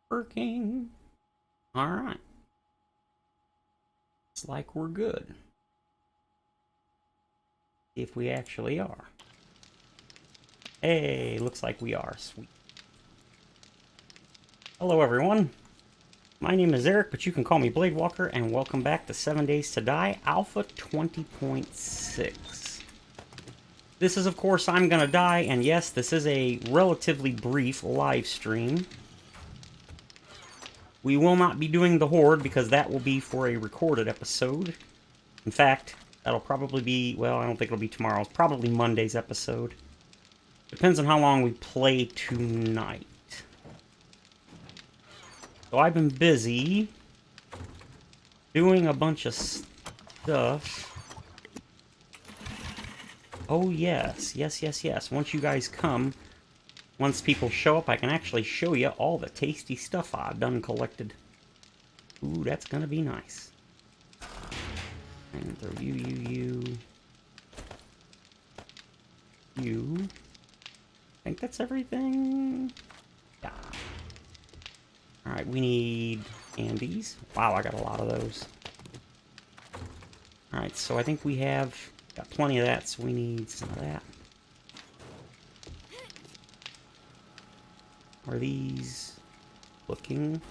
Working. Alright. Looks like we're good. If we actually are. Hey, looks like we are. Sweet. Hello, everyone. My name is Eric, but you can call me Blade Walker, and welcome back to 7 Days to Die, Alpha 20.6. This is, of course, I'm Gonna Die, and yes, this is a relatively brief live stream. We will not be doing the Horde, because that will be for a recorded episode. In fact, that'll probably be, well, I don't think it'll be tomorrow's, probably Monday's episode. Depends on how long we play tonight. So I've been busy doing a bunch of stuff. Oh yes, yes. Once you guys come, once people show up, I can actually show you all the tasty stuff I've done collected. Ooh, that's gonna be nice. And throw you. I think that's everything. Yeah. Alright, we need candies. Wow, I got a lot of those. Alright, so I think we have got plenty of that, so we need some of that. Are these looking?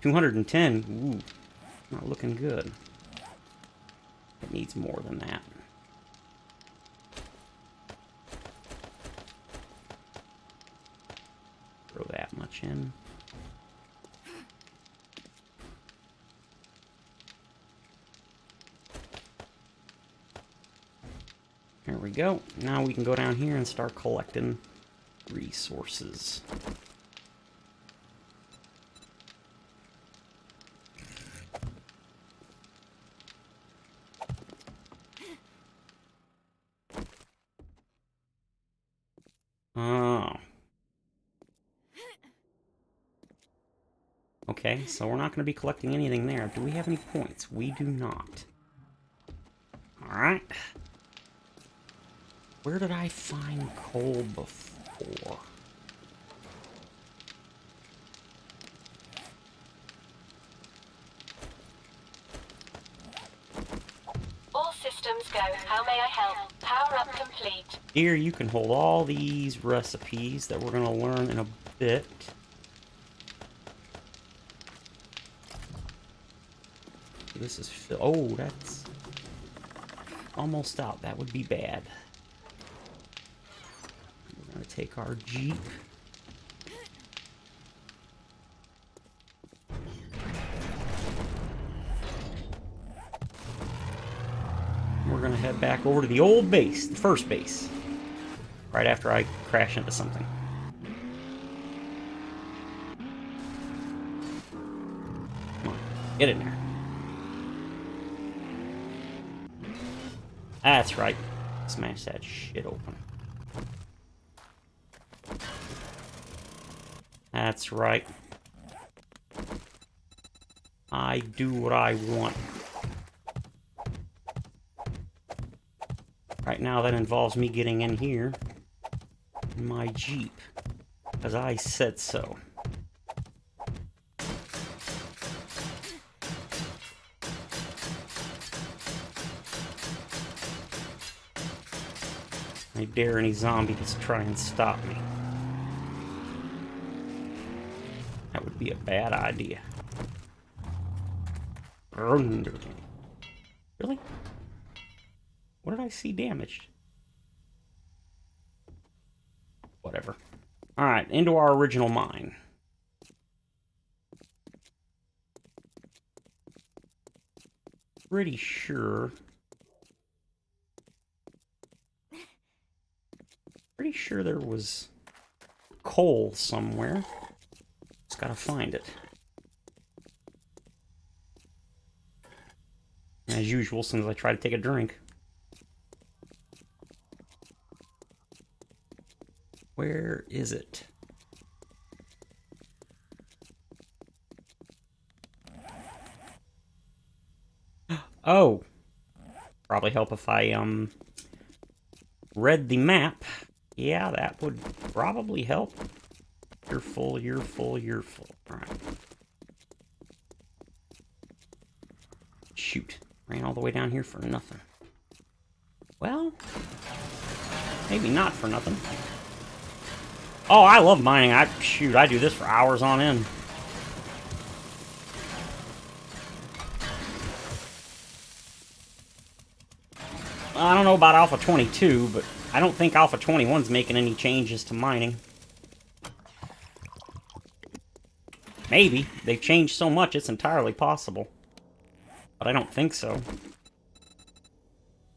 210. Ooh, not looking good. It needs more than that. Throw that much in. There we go. Now we can go down here and start collecting resources. Oh. Okay, so we're not going to be collecting anything there. Do we have any points? We do not. Alright. Where did I find coal before? All systems go. How may I help? Power up complete. Here you can hold all these recipes that we're going to learn in a bit. This is oh, that's almost out. That would be bad. We're going to take our Jeep. We're going to head back over to the old base, the first base, right after I crash into something. Come on, get in there. That's right. Smash that shit open. That's right. I do what I want. Right now that involves me getting in here in my Jeep, because I said so. I dare any zombie to try and stop me. That would be a bad idea. Really? What did I see damaged? Whatever. Alright, into our original mine. Pretty sure there was coal somewhere. Just gotta find it. As usual, as soon as I try to take a drink. Where is it? Oh! Probably help if I, read the map. Yeah, that would probably help. Get you're full, you're full, you're full. Alright. Shoot. Ran all the way down here for nothing. Well, maybe not for nothing. Oh, I love mining. Shoot, I do this for hours on end. I don't know about Alpha 22, but I don't think Alpha 21's making any changes to mining. Maybe. They've changed so much, it's entirely possible. But I don't think so.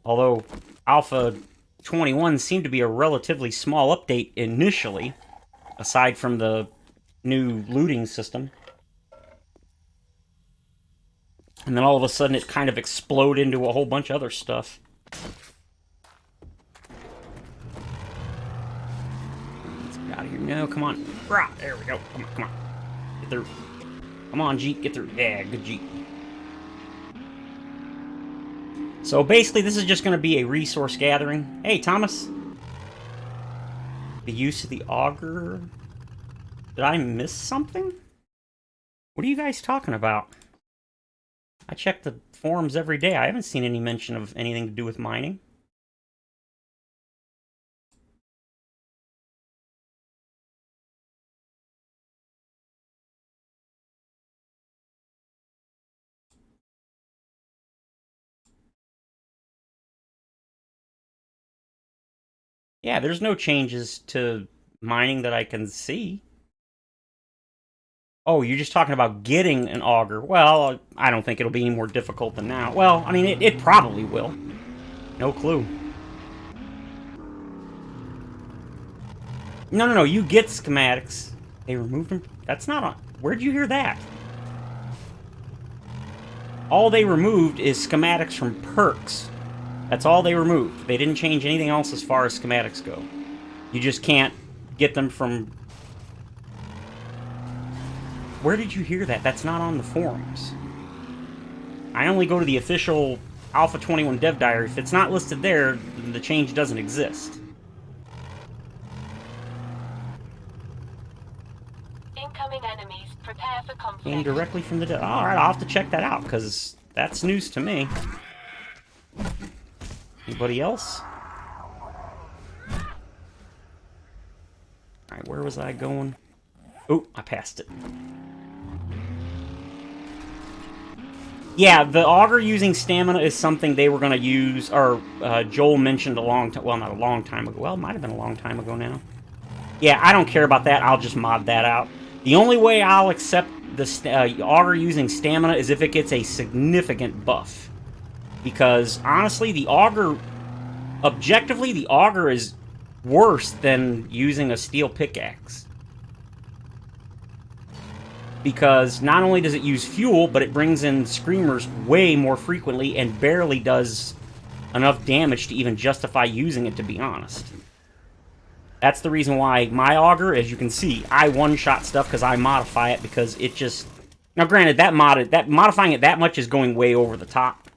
Although, Alpha 21 seemed to be a relatively small update initially, aside from the new looting system. And then all of a sudden it kind of exploded into a whole bunch of other stuff. Let's get out of here. No, come on. Rah, there we go. Come on, come on. Get through. Come on, Jeep, get through. Yeah, good Jeep. So basically, this is just going to be a resource gathering. Hey, Thomas. The use of the auger. Did I miss something? What are you guys talking about? I check the forums every day. I haven't seen any mention of anything to do with mining. Yeah, there's no changes to mining that I can see. Oh, you're just talking about getting an auger. Well, I don't think it'll be any more difficult than now. Well, I mean, it probably will. No clue. No, you get schematics. They removed them? That's not on... Where'd you hear that? All they removed is schematics from perks. That's all they removed. They didn't change anything else as far as schematics go. You just can't get them from... Where did you hear that? That's not on the forums. I only go to the official Alpha 21 dev diary. If it's not listed there, then the change doesn't exist. Incoming enemies. Prepare for conflict. Came directly from the dev. Alright, I'll have to check that out, because that's news to me. Anybody else? Alright, where was I going? Oh, I passed it. Yeah, the auger using stamina is something they were going to use, or Joel mentioned a long time, well, not a long time ago. Well, it might have been a long time ago now. Yeah, I don't care about that. I'll just mod that out. The only way I'll accept the auger using stamina is if it gets a significant buff. Because, honestly, the auger... Objectively, the auger is worse than using a steel pickaxe. Because not only does it use fuel, but it brings in screamers way more frequently and barely does enough damage to even justify using it, to be honest. That's the reason why my auger, as you can see, I one-shot stuff because I modify it because it just... Now, granted, modifying it that much is going way over the top.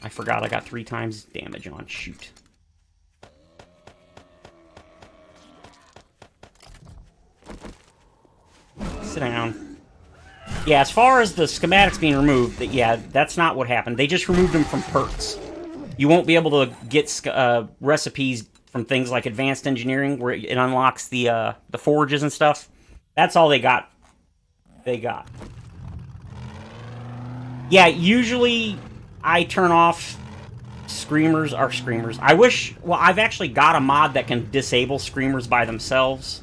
I forgot I got 3 times damage on. Shoot. Sit down. Yeah, as far as the schematics being removed, yeah, that's not what happened. They just removed them from perks. You won't be able to get recipes from things like advanced engineering, where it unlocks the forges and stuff. That's all they got. Yeah, usually I turn off screamers. I wish... Well, I've actually got a mod that can disable screamers by themselves.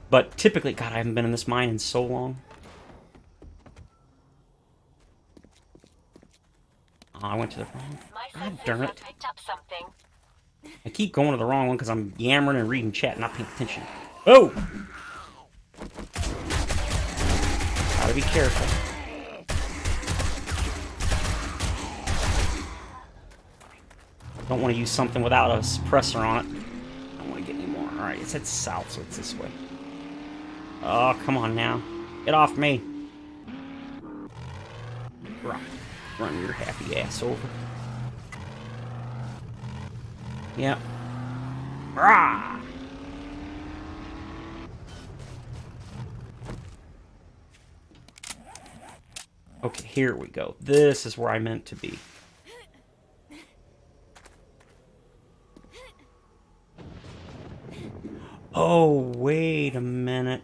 But typically... God, I haven't been in this mine in so long. Oh, I went to the wrong... God darn it. Picked up something. I keep going to the wrong one because I'm yammering and reading chat, not paying attention. Oh! Gotta be careful. Don't want to use something without a suppressor on it. I don't want to get any more. Alright, it's head south, so it's this way. Oh, come on now. Get off me. Run your happy ass over. Yep. Rah! Okay, here we go. This is where I meant to be. Oh, wait a minute.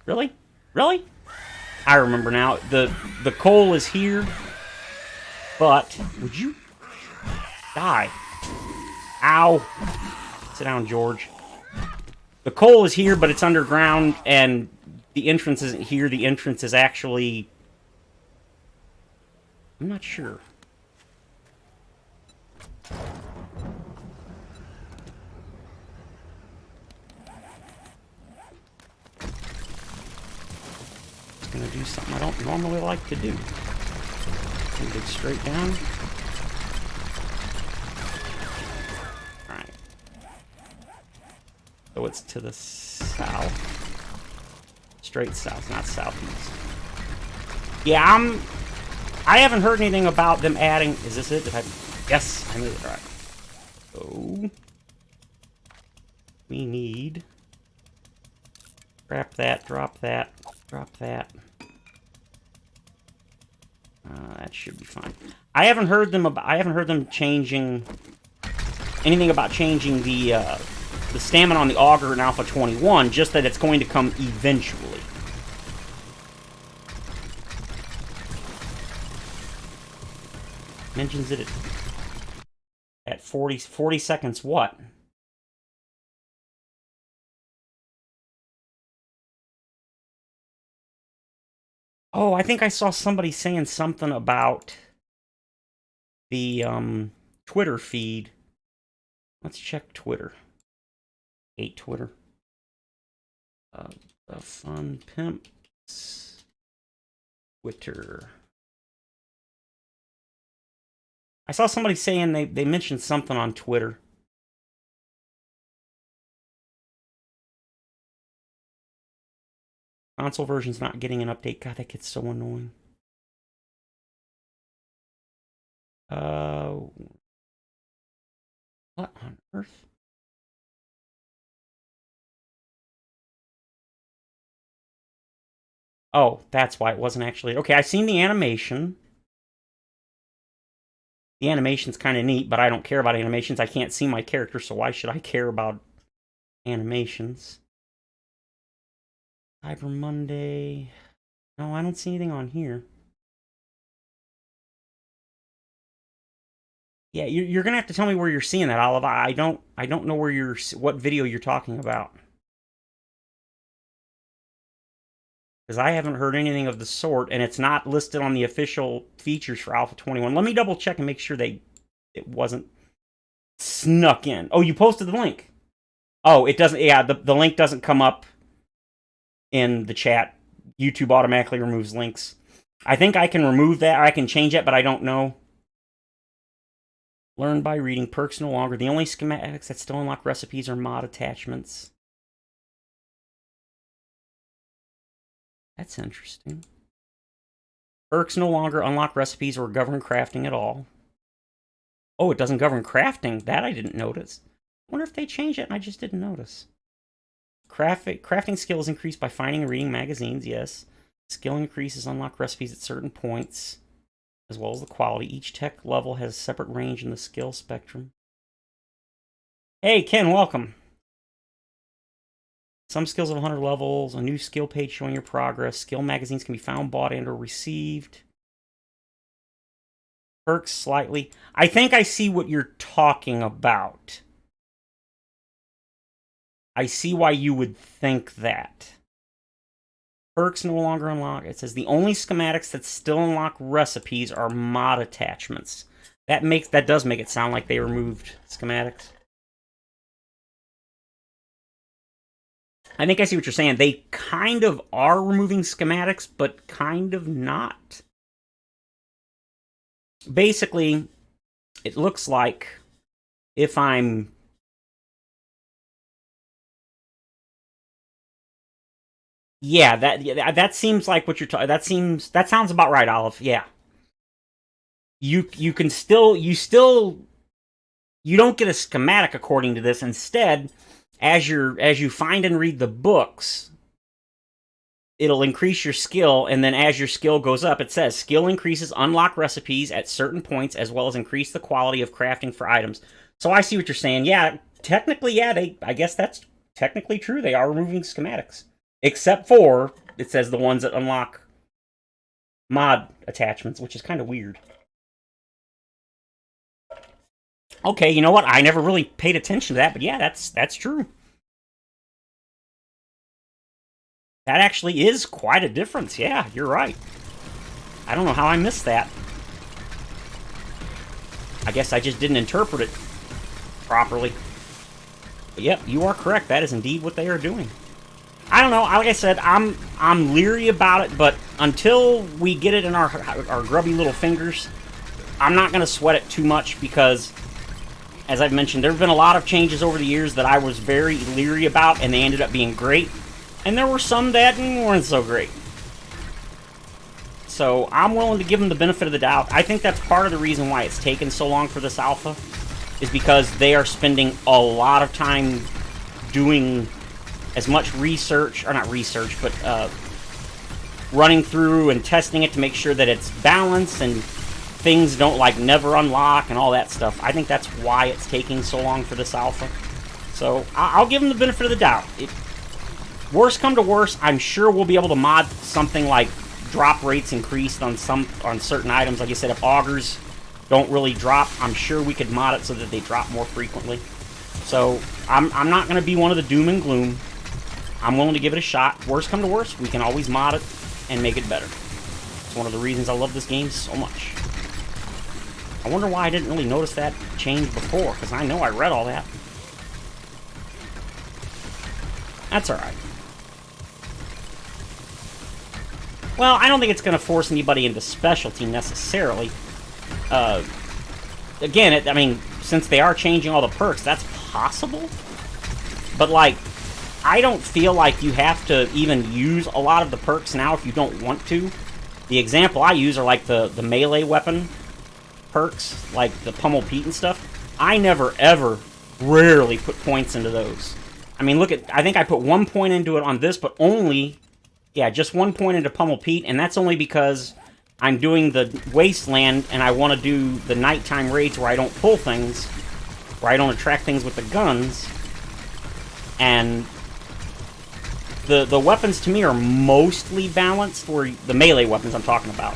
Really? Really? I remember now. The coal is here, but would you die? Ow. Sit down, George. The coal is here, but it's underground, and the entrance isn't here. The entrance is actually... I'm not sure. Just gonna do something I don't normally like to do. Dig straight down. Alright. So it's to the south. Straight south, not southeast. Yeah, I haven't heard anything about them adding... Is this it? Did I... Yes, I moved it. Alright. So... we need... Scrap that, drop that, drop that. That should be fine. I haven't heard them changing anything about changing the stamina on the auger in Alpha 21. Just that it's going to come eventually. Mentions it at 40 seconds. What? Oh, I think I saw somebody saying something about the Twitter feed. Let's check Twitter. Hate Twitter. The Fun Pimps. Twitter. I saw somebody saying they mentioned something on Twitter. Console version's not getting an update. God, that gets so annoying. What on earth? Oh, that's why it wasn't actually... Okay, I've seen the animation. The animation's kind of neat, but I don't care about animations. I can't see my character, so why should I care about animations? Cyber Monday... No, I don't see anything on here. Yeah, you're gonna have to tell me where you're seeing that, Olive. I don't know where what video you're talking about. Because I haven't heard anything of the sort, and it's not listed on the official features for Alpha 21. Let me double check and make sure it wasn't snuck in. Oh, you posted the link. Oh, it doesn't. Yeah, the link doesn't come up in the chat. YouTube automatically removes links. I think I can remove that, or I can change it, but I don't know. Learn by reading. Perks no longer. The only schematics that still unlock recipes are mod attachments. That's interesting. Perks no longer unlock recipes or govern crafting at all. Oh, it doesn't govern crafting. That I didn't notice. I wonder if they changed it and I just didn't notice. Crafting skills increased by finding and reading magazines, yes. Skill increases unlock recipes at certain points, as well as the quality. Each tech level has a separate range in the skill spectrum. Hey, Ken, welcome. Some skills have 100 levels. A new skill page showing your progress. Skill magazines can be found, bought, and or received. Perks slightly. I think I see what you're talking about. I see why you would think that. Perks no longer unlock. It says the only schematics that still unlock recipes are mod attachments. That does make it sound like they removed schematics. I think I see what you're saying. They kind of are removing schematics, but kind of not. Basically, it looks like if I'm... Yeah, that seems like what you're talking... That sounds about right, Olive. Yeah. You can still... You don't get a schematic according to this. Instead, as you find and read the books, it'll increase your skill, and then as your skill goes up, it says skill increases unlock recipes at certain points, as well as increase the quality of crafting for items. So I see what you're saying. Yeah, technically, yeah, I guess that's technically true. They are removing schematics, except for it says the ones that unlock mod attachments, which is kind of weird. Okay, you know what? I never really paid attention to that, but yeah, that's true. That actually is quite a difference. Yeah, you're right. I don't know how I missed that. I guess I just didn't interpret it properly. But yep, you are correct. That is indeed what they are doing. I don't know. Like I said, I'm leery about it, but until we get it in our grubby little fingers, I'm not going to sweat it too much because, as I've mentioned, there have been a lot of changes over the years that I was very leery about, and they ended up being great. And there were some that weren't so great. So I'm willing to give them the benefit of the doubt. I think that's part of the reason why it's taken so long for this alpha, is because they are spending a lot of time doing as much research, or not research, but running through and testing it to make sure that it's balanced and things don't like never unlock and all that stuff. I think that's why it's taking so long for this alpha. So I'll give them the benefit of the doubt. Worst come to worst, I'm sure we'll be able to mod something like drop rates increased on certain items. Like I said, if augers don't really drop, I'm sure we could mod it so that they drop more frequently. So I'm not going to be one of the doom and gloom. I'm willing to give it a shot. Worst come to worst, we can always mod it and make it better. It's one of the reasons I love this game so much. I wonder why I didn't really notice that change before, because I know I read all that. That's alright. Well, I don't think it's going to force anybody into specialty necessarily. Again, I mean, since they are changing all the perks, that's possible. But, like, I don't feel like you have to even use a lot of the perks now if you don't want to. The example I use are, like, the melee weapon perks, like the Pummel Pete and stuff. I never, ever, rarely put points into those. I mean, look at, I think I put 1 point into it on this, but only... Yeah, just 1 point into Pummel Pete, and that's only because I'm doing the Wasteland, and I want to do the nighttime raids where I don't pull things, where I don't attract things with the guns, and the weapons to me are mostly balanced, for the melee weapons I'm talking about.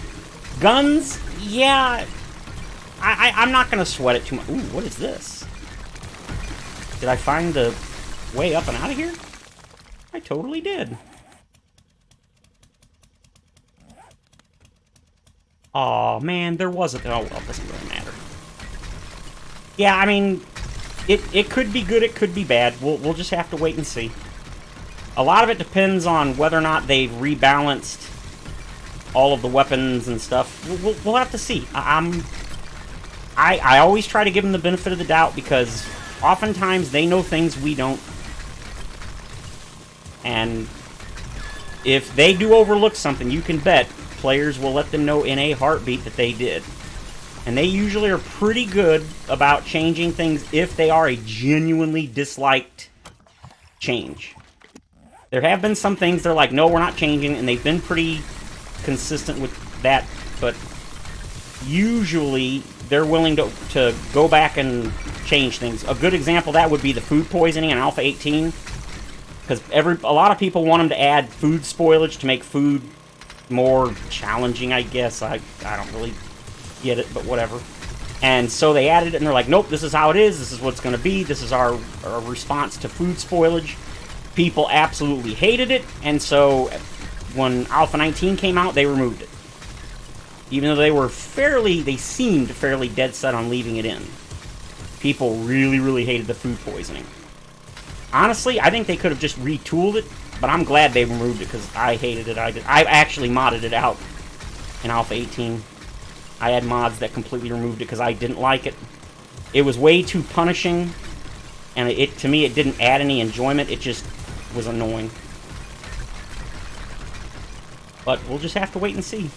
Guns, yeah, I'm not going to sweat it too much. Ooh, what is this? Did I find the way up and out of here? I totally did. Aw, man, there wasn't... Oh, well, it doesn't really matter. Yeah, I mean, it could be good, it could be bad. We'll just have to wait and see. A lot of it depends on whether or not they've rebalanced all of the weapons and stuff. We'll have to see. I always try to give them the benefit of the doubt, because oftentimes they know things we don't. And if they do overlook something, you can bet players will let them know in a heartbeat that they did. And they usually are pretty good about changing things if they are a genuinely disliked change. There have been some things they're like, no, we're not changing, and they've been pretty consistent with that, but usually they're willing to go back and change things. A good example of that would be the food poisoning in Alpha 18, because a lot of people want them to add food spoilage to make food more challenging, I guess. I don't really get it, but whatever. And so they added it, and they're like, nope, this is how it is, this is what's going to be, this is our response to food spoilage. People absolutely hated it, and so when Alpha 19 came out, they removed it. Even though they seemed fairly dead set on leaving it in. People really, really hated the food poisoning. Honestly, I think they could have just retooled it, but I'm glad they removed it, because I hated it. I actually modded it out in Alpha 18. I had mods that completely removed it because I didn't like it. It was way too punishing, and to me it didn't add any enjoyment. It just was annoying. But we'll just have to wait and see.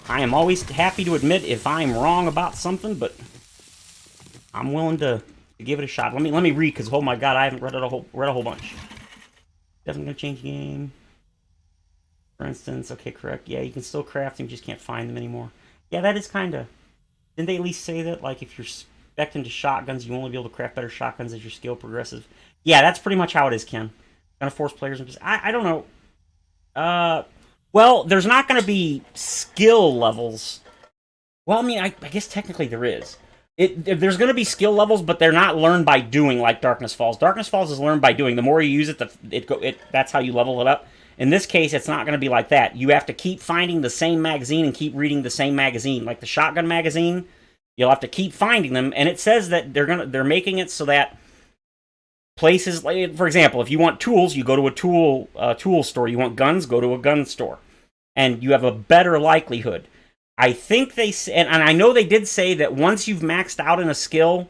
I am always happy to admit if I'm wrong about something, but I'm willing to give it a shot. Let me read, because oh my god, I haven't read a whole bunch. Definitely gonna change the game. For instance, okay, correct. Yeah, you can still craft them, you just can't find them anymore. Yeah, that is kind of... Didn't they at least say that, like, if you're spec'd into shotguns, you only be able to craft better shotguns as your skill progresses? Yeah, that's pretty much how it is, Ken. Gonna force players into... I don't know. Well, there's not gonna be skill levels. Well, I mean, I guess technically there is. There's going to be skill levels, but they're not learned by doing like Darkness Falls. Darkness Falls is learned by doing. The more you use it, that's how you level it up. In this case, it's not going to be like that. You have to keep finding the same magazine and keep reading the same magazine. Like the shotgun magazine, you'll have to keep finding them. And it says that they're making it so that places, like, for example, if you want tools, you go to a tool store. You want guns, go to a gun store, and you have a better likelihood. I think they and I know they did say that once you've maxed out in a skill,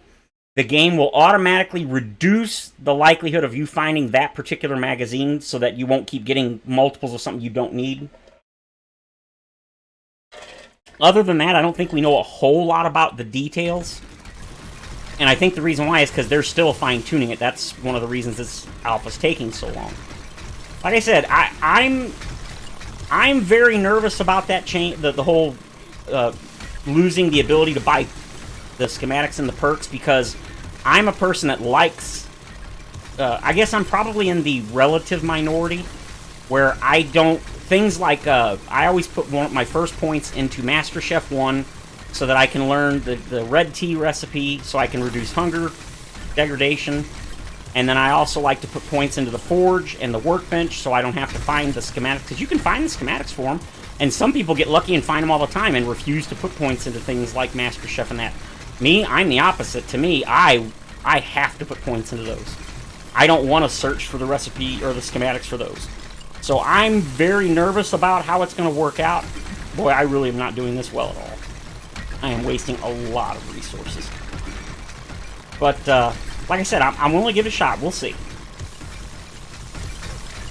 the game will automatically reduce the likelihood of you finding that particular magazine so that you won't keep getting multiples of something you don't need. Other than that, I don't think we know a whole lot about the details. And I think the reason why is because they're still fine-tuning it. That's one of the reasons this alpha's taking so long. Like I said, I'm very nervous about that change, the whole losing the ability to buy the schematics and the perks, because I'm a person that likes... I guess I'm probably in the relative minority where I don't... Things like... I always put my first points into Master Chef 1 so that I can learn the red tea recipe so I can reduce hunger, degradation, and then I also like to put points into the forge and the workbench so I don't have to find the schematics, because you can find the schematics for them, and some people get lucky and find them all the time and refuse to put points into things like Master Chef and that. Me, I'm the opposite. To me, I have to put points into those. I don't want to search for the recipe or the schematics for those. So I'm very nervous about how it's going to work out. Boy, I really am not doing this well at all. I am wasting a lot of resources. But, like I said, I'm willing to give it a shot. We'll see.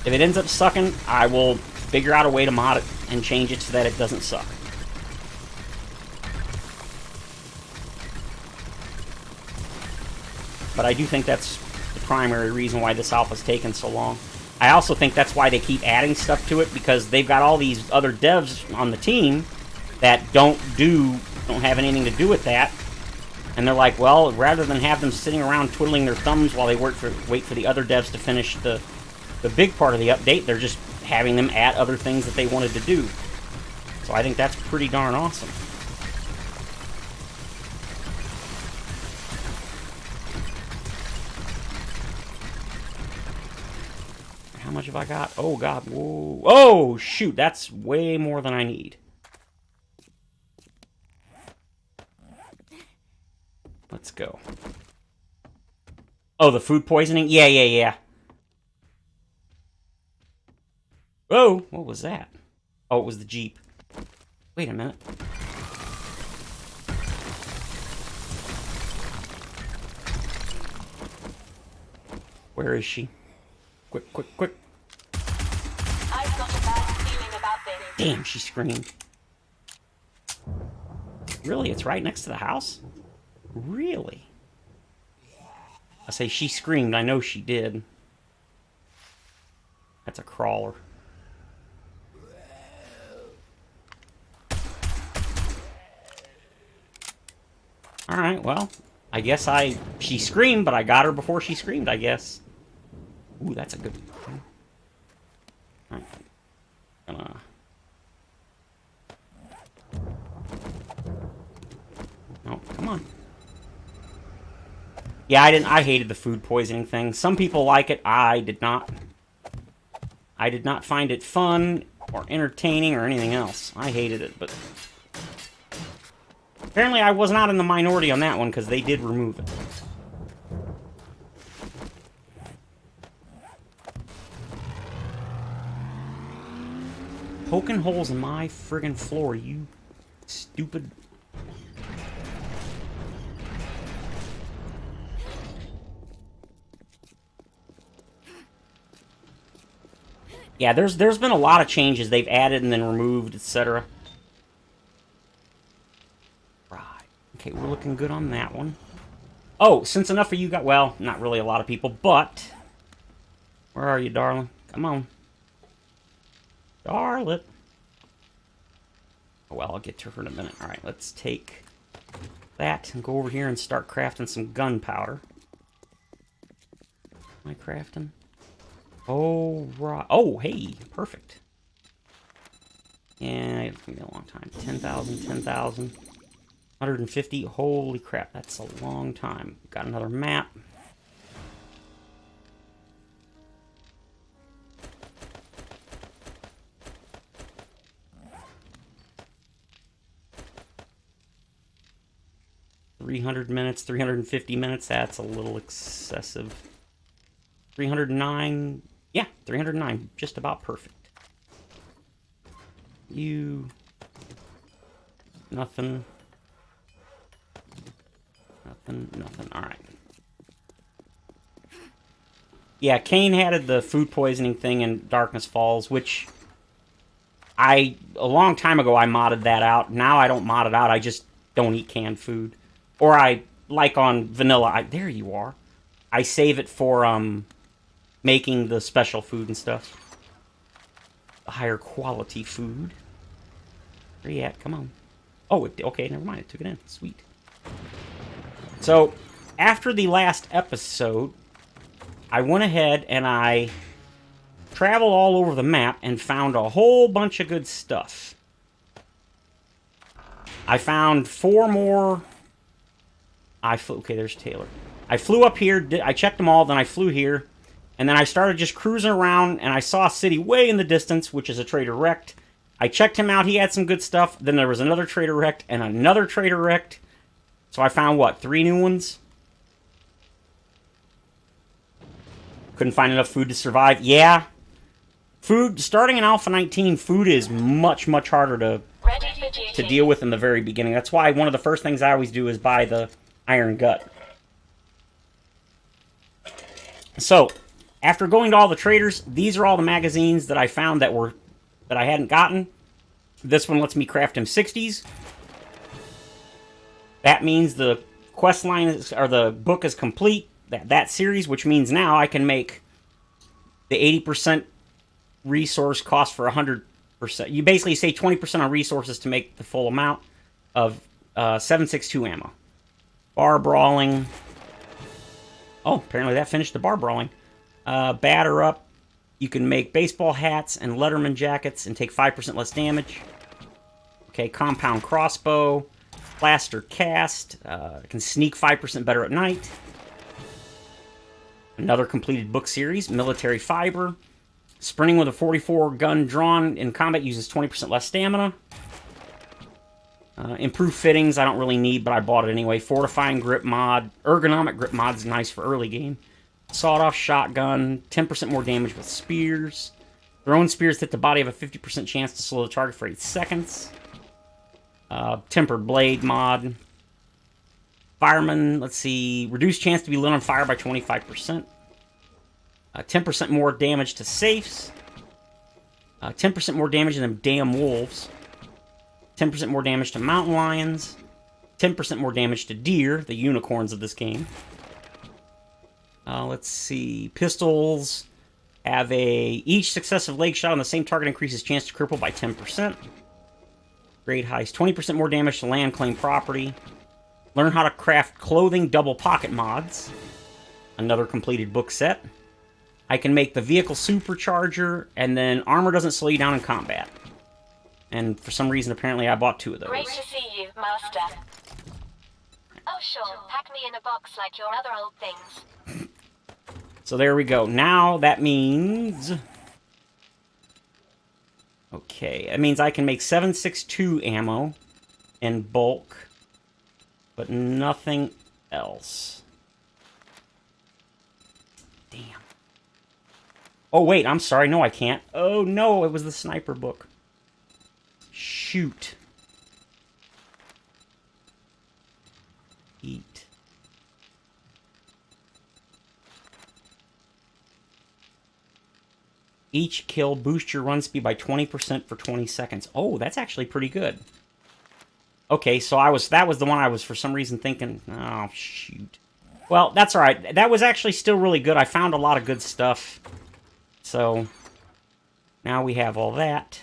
If it ends up sucking, I will figure out a way to mod it and change it so that it doesn't suck. But I do think that's the primary reason why this alpha's taken so long. I also think that's why they keep adding stuff to it, because they've got all these other devs on the team that don't have anything to do with that. And they're like, well, rather than have them sitting around twiddling their thumbs while they wait for the other devs to finish the big part of the update, they're just having them add other things that they wanted to do. So I think that's pretty darn awesome. How much have I got? Oh, God. Whoa. Oh, shoot. That's way more than I need. Let's go. Oh, the food poisoning? Yeah. Whoa, what was that? Oh, it was the Jeep. Wait a minute. Where is she? Quick. I've got a bad feeling about this. Damn, she screamed. Really? It's right next to the house? Really? I say she screamed. I know she did. That's a crawler. Alright, well, I guess she screamed, but I got her before she screamed, I guess. Ooh, that's a good one. Alright. Oh, come on. Yeah, I hated the food poisoning thing. Some people like it. I did not. I did not find it fun or entertaining or anything else. I hated it, but... Apparently I was not in the minority on that one, because they did remove it. Poking holes in my friggin' floor, you stupid... Yeah, there's been a lot of changes they've added and then removed, etc. Right. Okay, we're looking good on that one. Oh, since enough of you got... Well, not really a lot of people, but... Where are you, darling? Come on. Darling. Oh, well, I'll get to her in a minute. Alright, let's take that and go over here and start crafting some gunpowder. Am I crafting? Oh, right. Oh, hey, perfect. Yeah, it's going to be a long time. 10,000, 10,000. 150. Holy crap, that's a long time. Got another map. $300 minutes, 350 minutes. That's a little excessive. 309. Yeah, 309. Just about perfect. You. Nothing. Nothing, nothing. Alright. Yeah, Kane had the food poisoning thing in Darkness Falls, which a long time ago I modded that out. Now I don't mod it out, I just don't eat canned food. Or I, like on vanilla, there you are. I save it for making the special food and stuff. The higher quality food. Where you at? Come on. Oh, okay, never mind. I took it in. Sweet. So, after the last episode, I went ahead and I traveled all over the map and found a whole bunch of good stuff. I found 4 more... Okay, there's Taylor. I flew up here, I checked them all, then I flew here, and then I started just cruising around, and I saw a city way in the distance, which is a trader wrecked. I checked him out, he had some good stuff, then there was another trader wrecked, and another trader wrecked. So I found, what, 3 new ones? Couldn't find enough food to survive. Yeah. Food, starting in Alpha 19, food is much, much harder to deal with in the very beginning. That's why one of the first things I always do is buy the Iron Gut. So, after going to all the traders, these are all the magazines that I found that I hadn't gotten. This one lets me craft M60s. That means the quest line or the book is complete. That series, which means now I can make the 80% resource cost for 100%. You basically save 20% on resources to make the full amount of 7.62 ammo. Bar brawling. Oh, apparently that finished the bar brawling. Batter up. You can make baseball hats and Letterman jackets and take 5% less damage. Okay, compound crossbow. Plaster cast. Can sneak 5% better at night. Another completed book series. Military fiber. Sprinting with a 44 gun drawn in combat uses 20% less stamina. Improved fittings I don't really need, but I bought it anyway. Fortifying grip mod. Ergonomic grip mod's nice for early game. Sawed-off shotgun. 10% more damage with spears. Thrown spears hit the body have a 50% chance to slow the target for 8 seconds. Tempered blade mod. Fireman, let's see. Reduced chance to be lit on fire by 25%. 10% more damage to safes. 10% more damage to them damn wolves. 10% more damage to mountain lions. 10% more damage to deer, the unicorns of this game. Let's see. Pistols have each successive leg shot on the same target increases chance to cripple by 10%. Great heist. 20% more damage to land claim property. Learn how to craft clothing double pocket mods. Another completed book set. I can make the vehicle supercharger, and then armor doesn't slow you down in combat. And for some reason, apparently, I bought 2 of those. Great to see you, Master. Oh, sure. Pack me in a box like your other old things. So there we go. Now that means... Okay, that means I can make 7.62 ammo in bulk, but nothing else. Damn. Oh, wait, I'm sorry. No, I can't. Oh, no, it was the sniper book. Shoot. Eat. Each kill boosts your run speed by 20% for 20 seconds. Oh, that's actually pretty good. Okay, so that was the one I was for some reason thinking, oh, shoot. Well, that's alright. That was actually still really good. I found a lot of good stuff. So, now we have all that.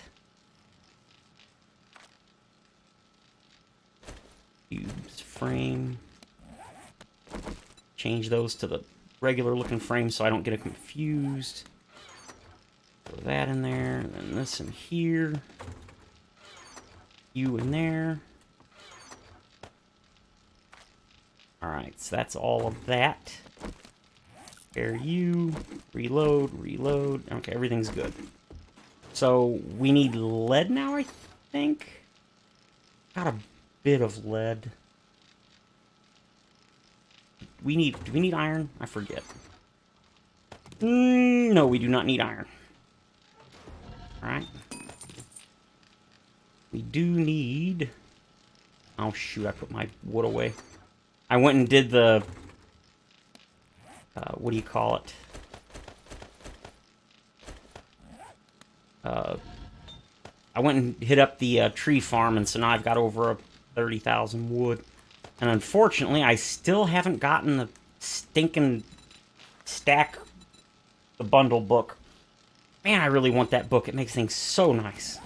Use frame. Change those to the regular looking frame so I don't get it confused. Put that in there, and then this in here. You in there. Alright, so that's all of that. Spare you. Reload, reload. Okay, everything's good. So, we need lead now, I think? Got a bit of lead. Do we need iron? I forget. No, we do not need iron. Alright. We do need... Oh, shoot, I put my wood away. I went and did the... what do you call it? I went and hit up the tree farm, and so now I've got over 30,000 wood. And unfortunately, I still haven't gotten the stinking stack, the bundle book. Man, I really want that book. It makes things so nice.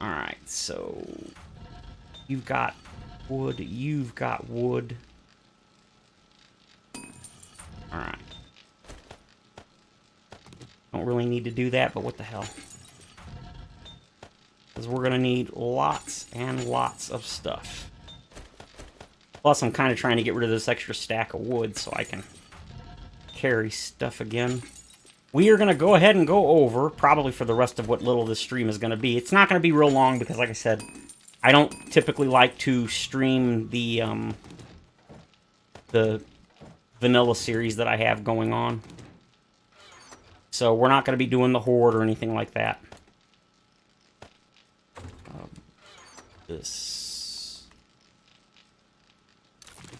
Alright, so... You've got wood. You've got wood. Alright. Don't really need to do that, but what the hell. Because we're going to need lots and lots of stuff. Plus, I'm kind of trying to get rid of this extra stack of wood so I can carry stuff again. We are going to go ahead and go over, probably for the rest of what little this stream is going to be. It's not going to be real long because, like I said, I don't typically like to stream the vanilla series that I have going on. So we're not going to be doing the Horde or anything like that. This...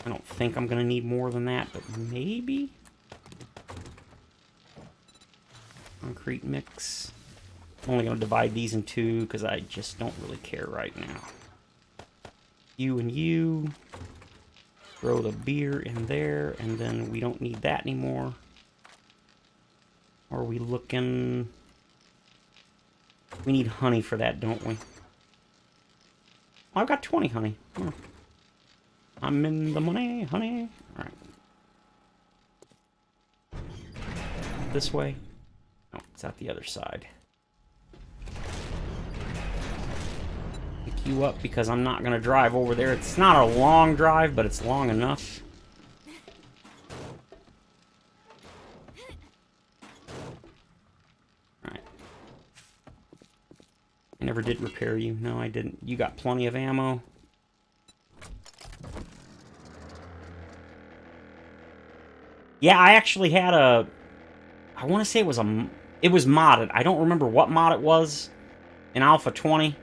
I don't think I'm going to need more than that, but maybe? Concrete mix. I'm only going to divide these in two because I just don't really care right now. You and you. Throw the beer in there, and then we don't need that anymore. Are we looking... We need honey for that, don't we? Oh, I've got 20 honey. Oh. I'm in the money, honey. Alright. This way? No, it's out the other side. Pick you up because I'm not going to drive over there. It's not a long drive, but it's long enough. Alright. I never did repair you. No, I didn't. You got plenty of ammo. Yeah, I actually had a... I want to say it was modded. I don't remember what mod it was in Alpha 20.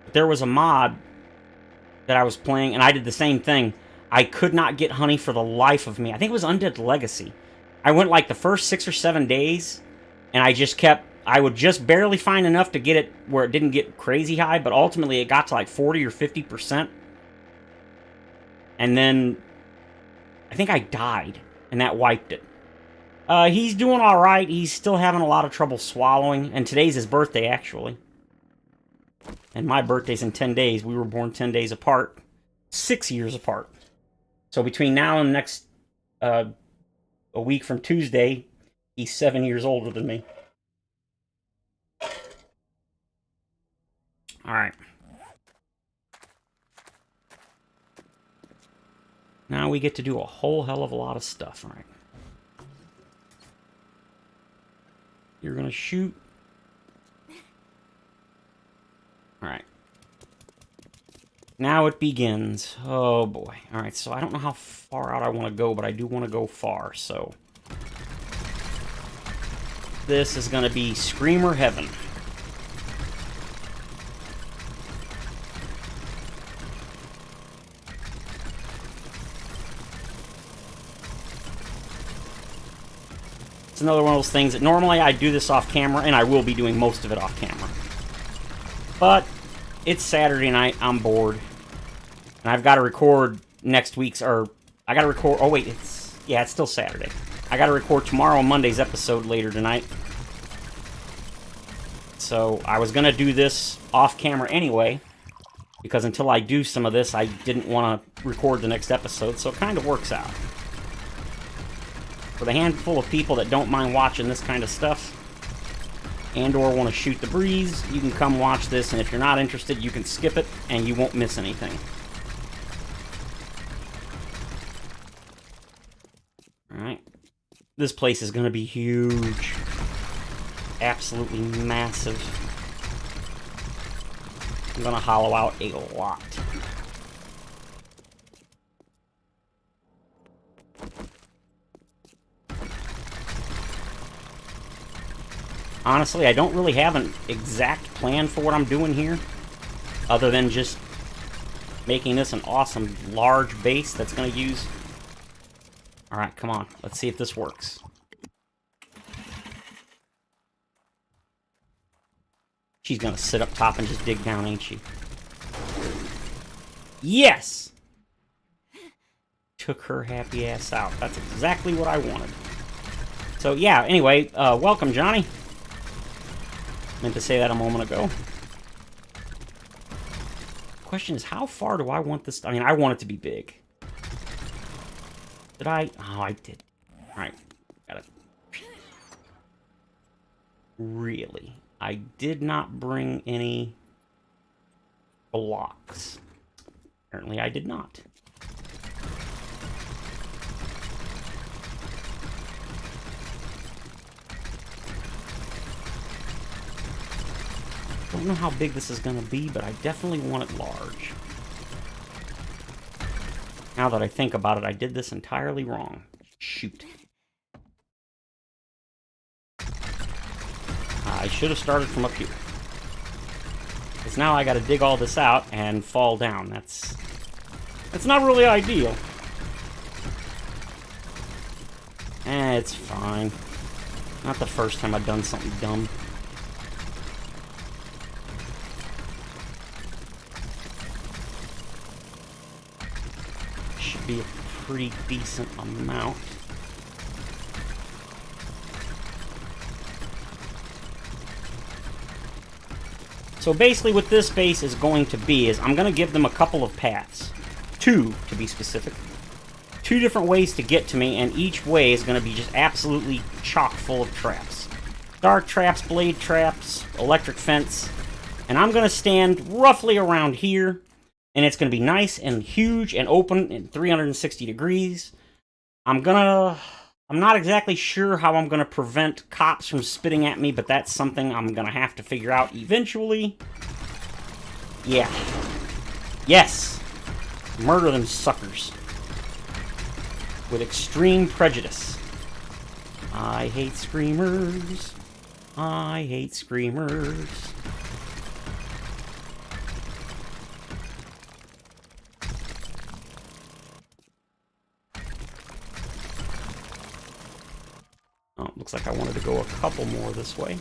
But there was a mod that I was playing, and I did the same thing. I could not get honey for the life of me. I think it was Undead Legacy. I went like the first 6 or 7 days, and I just kept... I would just barely find enough to get it where it didn't get crazy high, but ultimately it got to like 40 or 50%. And then I think I died, and that wiped it. He's doing alright. He's still having a lot of trouble swallowing, and today's his birthday, actually. And my birthday's in 10 days. We were born 10 days apart. 6 years apart. So between now and next... a week from Tuesday, he's 7 years older than me. Alright. Now we get to do a whole hell of a lot of stuff. Alright. You're gonna shoot. Alright. Now it begins. Oh boy. Alright, so I don't know how far out I want to go, but I do want to go far, so... This is gonna be Screamer Heaven. It's another one of those things that normally I do this off camera, and I will be doing most of it off camera. But it's Saturday night, I'm bored. And I've got to record next week's, or I gotta record... Oh, wait, it's... Yeah, it's still Saturday. I gotta record tomorrow and Monday's episode later tonight. So, I was gonna do this off-camera anyway, because until I do some of this, I didn't want to record the next episode, so it kind of works out. For the handful of people that don't mind watching this kind of stuff, and or want to shoot the breeze, you can come watch this, and if you're not interested, you can skip it, and you won't miss anything. Alright. This place is going to be huge. Absolutely massive. I'm going to hollow out a lot. Honestly, I don't really have an exact plan for what I'm doing here, other than just making this an awesome large base that's going to use... Alright, come on. Let's see if this works. She's going to sit up top and just dig down, ain't she? Yes! Took her happy ass out. That's exactly what I wanted. So, yeah, anyway, welcome, Johnny. Meant to say that a moment ago. Question is, how far do I want this? I mean, I want it to be big. Did I? Oh, I did. Alright. Got it. Really? I did not bring any blocks. Apparently, I did not. Don't know how big this is going to be, but I definitely want it large. Now that I think about it, I did this entirely wrong. Shoot. I should have started from up here. Because now I got to dig all this out and fall down. That's not really ideal. It's fine. Not the first time I've done something dumb. Should be a pretty decent amount. So basically what this base is going to be is I'm going to give them a couple of paths. 2, to be specific. 2 different ways to get to me, and each way is going to be just absolutely chock full of traps. Dark traps, blade traps, electric fence. And I'm going to stand roughly around here, and it's going to be nice and huge and open in 360 degrees. I'm not exactly sure how I'm going to prevent cops from spitting at me, but that's something I'm going to have to figure out eventually. Yeah. Yes! Murder them suckers. With extreme prejudice. I hate screamers. I hate screamers. Oh, looks like I wanted to go a couple more this way.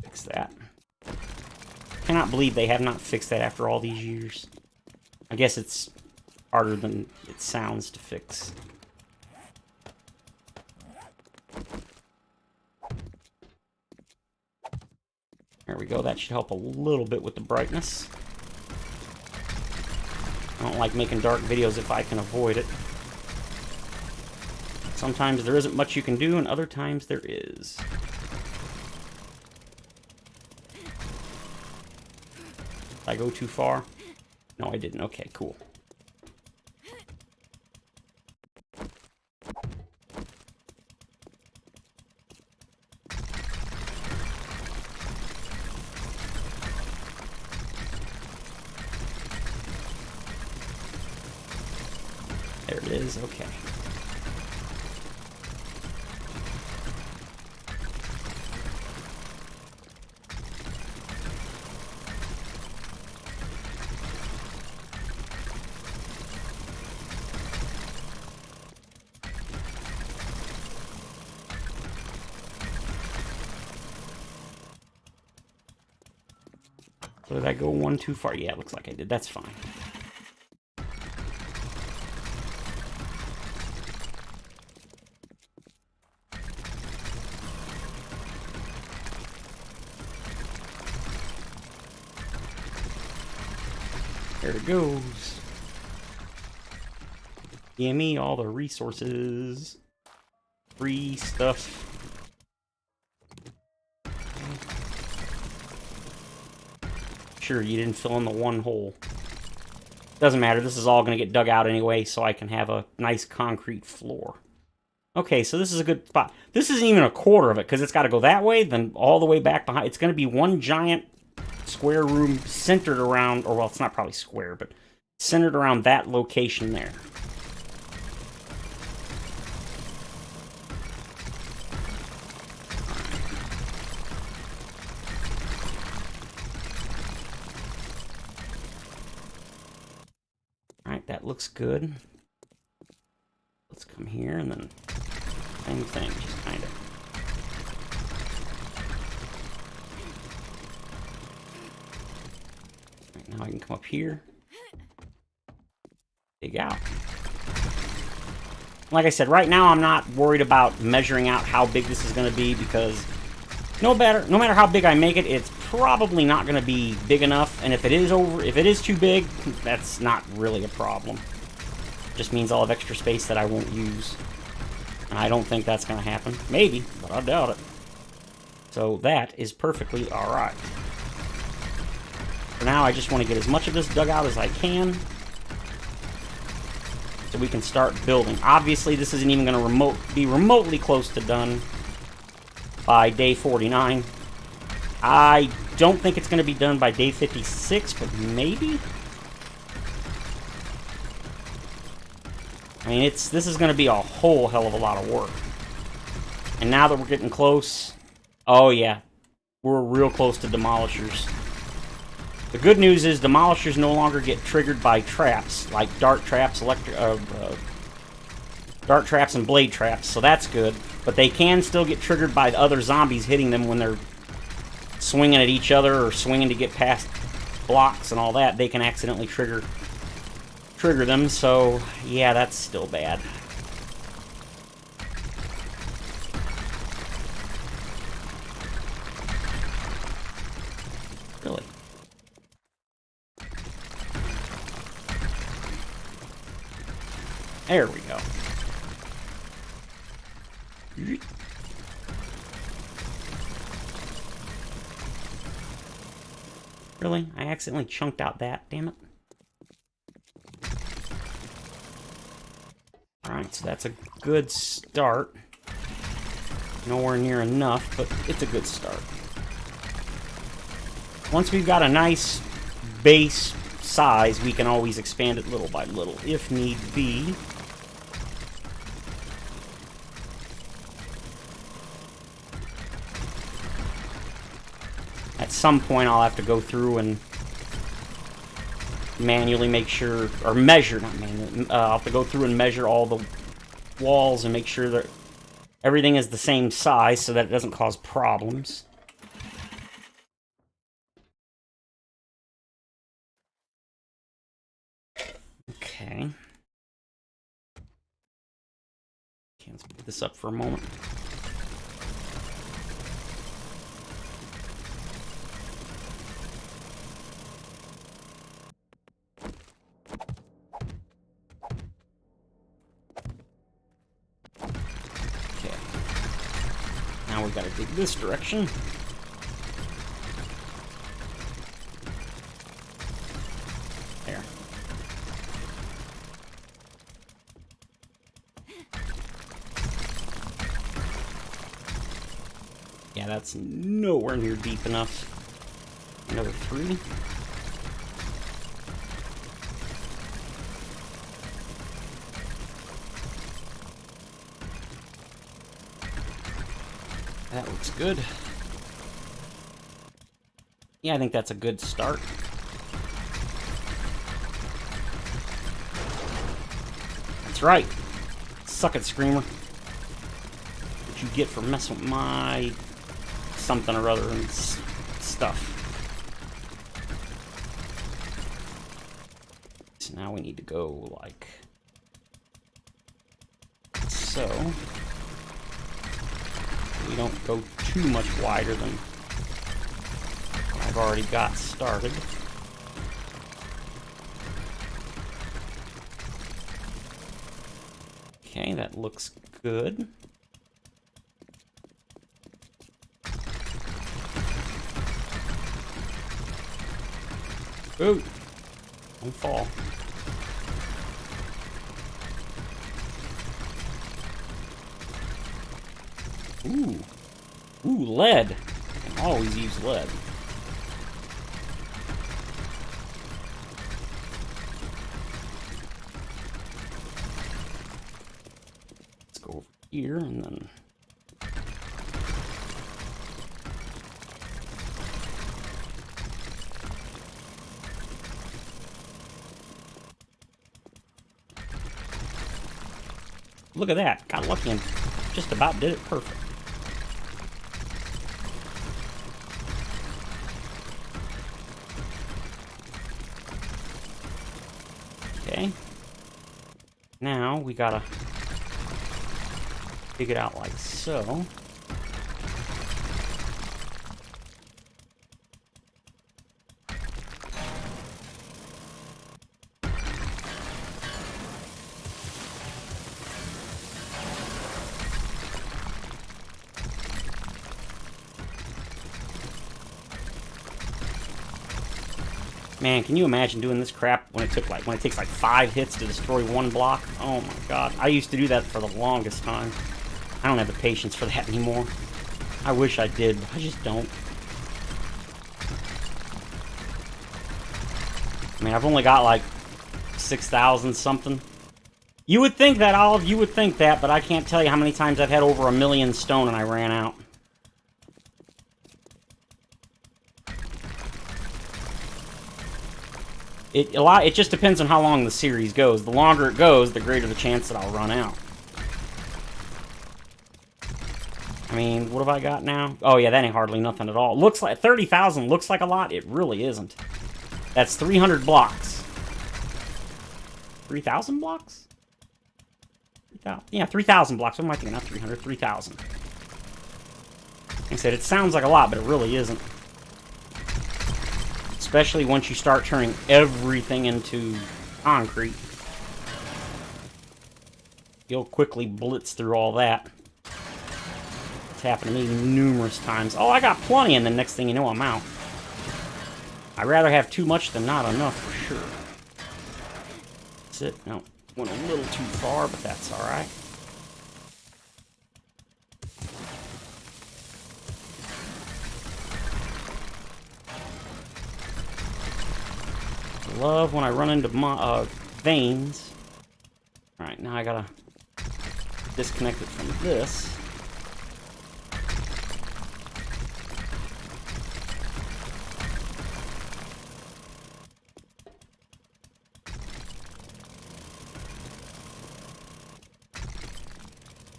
Fix that. Cannot believe they have not fixed that after all these years. I guess it's harder than it sounds to fix. There we go. That should help a little bit with the brightness. I don't like making dark videos if I can avoid it. Sometimes there isn't much you can do, and other times there is. Did I go too far? No, I didn't. Okay, cool. There it is. Okay. So did I go one too far? Yeah, it looks like I did. That's fine. There it goes. Gimme all the resources. Free stuff. Sure, you didn't fill in the one hole. Doesn't matter, this is all going to get dug out anyway, so I can have a nice concrete floor. Okay, so this is a good spot. This isn't even a quarter of it, because it's got to go that way, then all the way back behind. It's going to be one giant square room centered around, or well, it's not probably square, but centered around that location there. Alright, that looks good. Let's come here and then same thing, just kind of. Right, now I can come up here. Dig out. Like I said, right now I'm not worried about measuring out how big this is going to be because no matter how big I make it, it's probably not going to be big enough. And if it is too big, that's not really a problem. It just means I'll have extra space that I won't use. And I don't think that's going to happen. Maybe, but I doubt it. So that is perfectly alright. For now, I just want to get as much of this dug out as I can. So we can start building. Obviously, this isn't even going to be remotely close to done by day 49. I don't think it's going to be done by day 56, but maybe? I mean, this is going to be a whole hell of a lot of work. And now that we're getting close, oh yeah, we're real close to demolishers. The good news is demolishers no longer get triggered by traps, like dart traps, dart traps and blade traps, so that's good. But they can still get triggered by other zombies hitting them when they're swinging at each other or swinging to get past blocks and all that. They can accidentally trigger them, so yeah, that's still bad. Really? There we go. Really? I accidentally chunked out that, damn it. Alright, so that's a good start. Nowhere near enough, but it's a good start. Once we've got a nice base size, we can always expand it little by little, if need be. At some point, I'll have to go through and manually make sure, or measure, not manually, I'll have to go through and measure all the walls and make sure that everything is the same size so that it doesn't cause problems. Okay. Okay, let's put this up for a moment. Now we gotta dig this direction. There. Yeah, that's nowhere near deep enough. Another 3. That looks good. Yeah, I think that's a good start. That's right. Suck it, Screamer. What you get for messing with my something or other and stuff. So now we need to go like so. We don't go too much wider than what I've already got started. Okay, that looks good. Ooh! Don't fall. Ooh. Ooh, lead. I can always use lead. Let's go over here and then... Look at that. Got lucky and just about did it perfect. Okay. Now we gotta dig it out like so. Man, can you imagine doing this crap when it takes like 5 hits to destroy 1 block? Oh my god. I used to do that for the longest time. I don't have the patience for that anymore. I wish I did, but I just don't. I mean, I've only got like 6,000 something. You would think that, Olive, you would think that, but I can't tell you how many times I've had over 1,000,000 stone and I ran out. It just depends on how long the series goes. The longer it goes, the greater the chance that I'll run out. I mean, what have I got now? Oh yeah, that ain't hardly nothing at all. Looks like 30,000 looks like a lot. It really isn't. That's 300 blocks. 3,000 blocks? 3,000. Yeah, 3,000 blocks. What am I thinking? Not 300. 3,000. Like I said, it sounds like a lot, but it really isn't. Especially once you start turning everything into concrete. You'll quickly blitz through all that. It's happened to me numerous times. Oh, I got plenty, and the next thing you know, I'm out. I'd rather have too much than not enough, for sure. That's it. No, went a little too far, but that's alright. Love when I run into my veins. Alright, now I gotta disconnect it from this.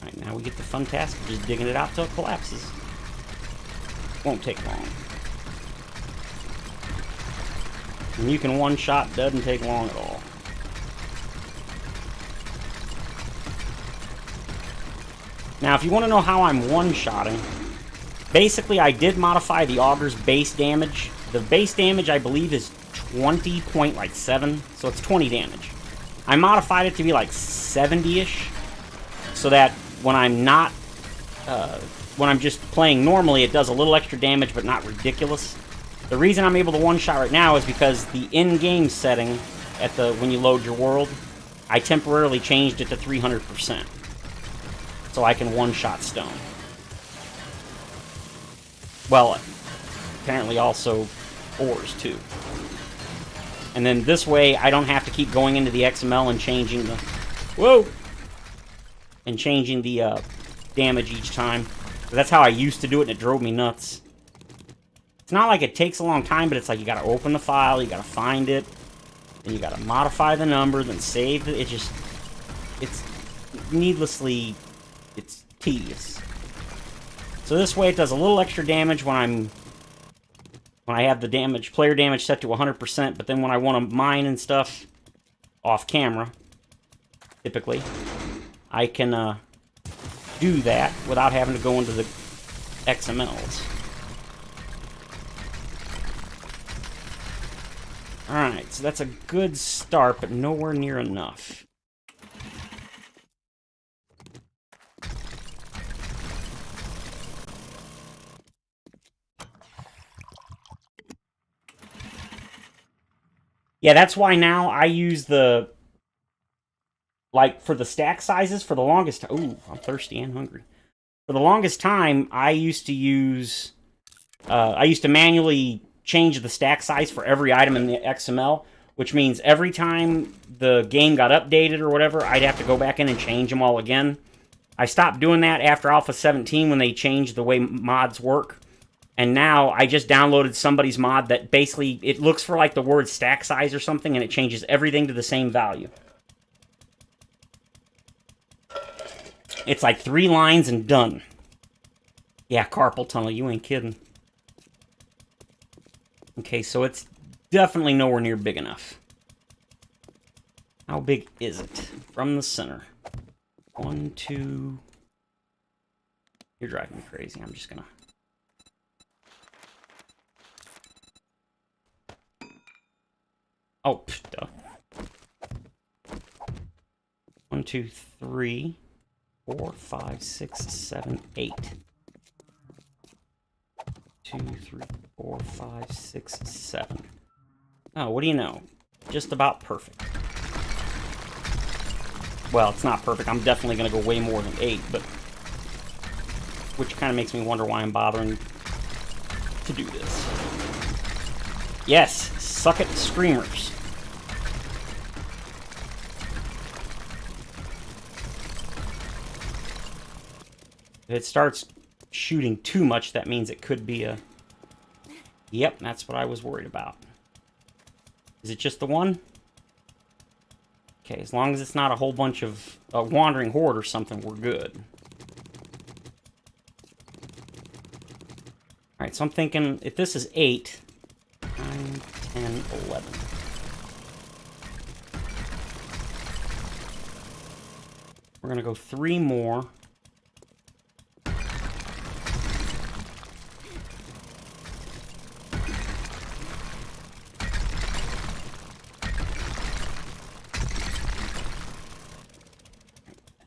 Alright, now we get the fun task of just digging it out till it collapses. Won't take long. And you can one-shot, doesn't take long at all. Now, if you want to know how I'm one-shotting, basically I did modify the auger's base damage. The base damage, I believe, is 20.7, so it's 20 damage. I modified it to be like 70-ish, so that when I'm not, when I'm just playing normally, it does a little extra damage, but not ridiculous. The reason I'm able to one-shot right now is because the in-game setting at the when you load your world, I temporarily changed it to 300%. So I can one-shot stone. Well, apparently also ores too. And then this way I don't have to keep going into the XML and changing the and changing the damage each time. That's how I used to do it and it drove me nuts. It's not like it takes a long time, but it's like you gotta open the file, you gotta find it, then you gotta modify the number, then save it. It's needlessly, it's tedious. So this way it does a little extra damage when I have the player damage set to 100%, but then when I want to mine and stuff off camera, typically, I can do that without having to go into the XMLs. Alright, so that's a good start, but nowhere near enough. Yeah, that's why now I use the, like, for the stack sizes, for the longest time. Ooh, I'm thirsty and hungry. For the longest time, I used to manually change the stack size for every item in the XML, which means every time the game got updated or whatever, I'd have to go back in and change them all again. I stopped doing that after Alpha 17 when they changed the way mods work. And now I just downloaded somebody's mod that basically, it looks for like the word stack size or something, and it changes everything to the same value. It's like 3 lines and done. Yeah, carpal tunnel, you ain't kidding. Okay, so it's definitely nowhere near big enough. How big is it? From the center. 1, 2... You're driving me crazy. I'm just gonna... Oh, duh. 1, 2, 3, 4, 5, 6, 7, 8. 2, 3, 4, 5, 6, 7. Oh, what do you know? Just about perfect. Well, it's not perfect. I'm definitely going to go way more than 8, but... Which kind of makes me wonder why I'm bothering to do this. Yes! Suck it, Screamers. If it starts shooting too much, that means it could be a... Yep, that's what I was worried about. Is it just the one? Okay, as long as it's not a whole bunch of wandering horde or something, we're good. Alright, so I'm thinking, if this is 8, 9, 10, 11. We're going to go 3 more.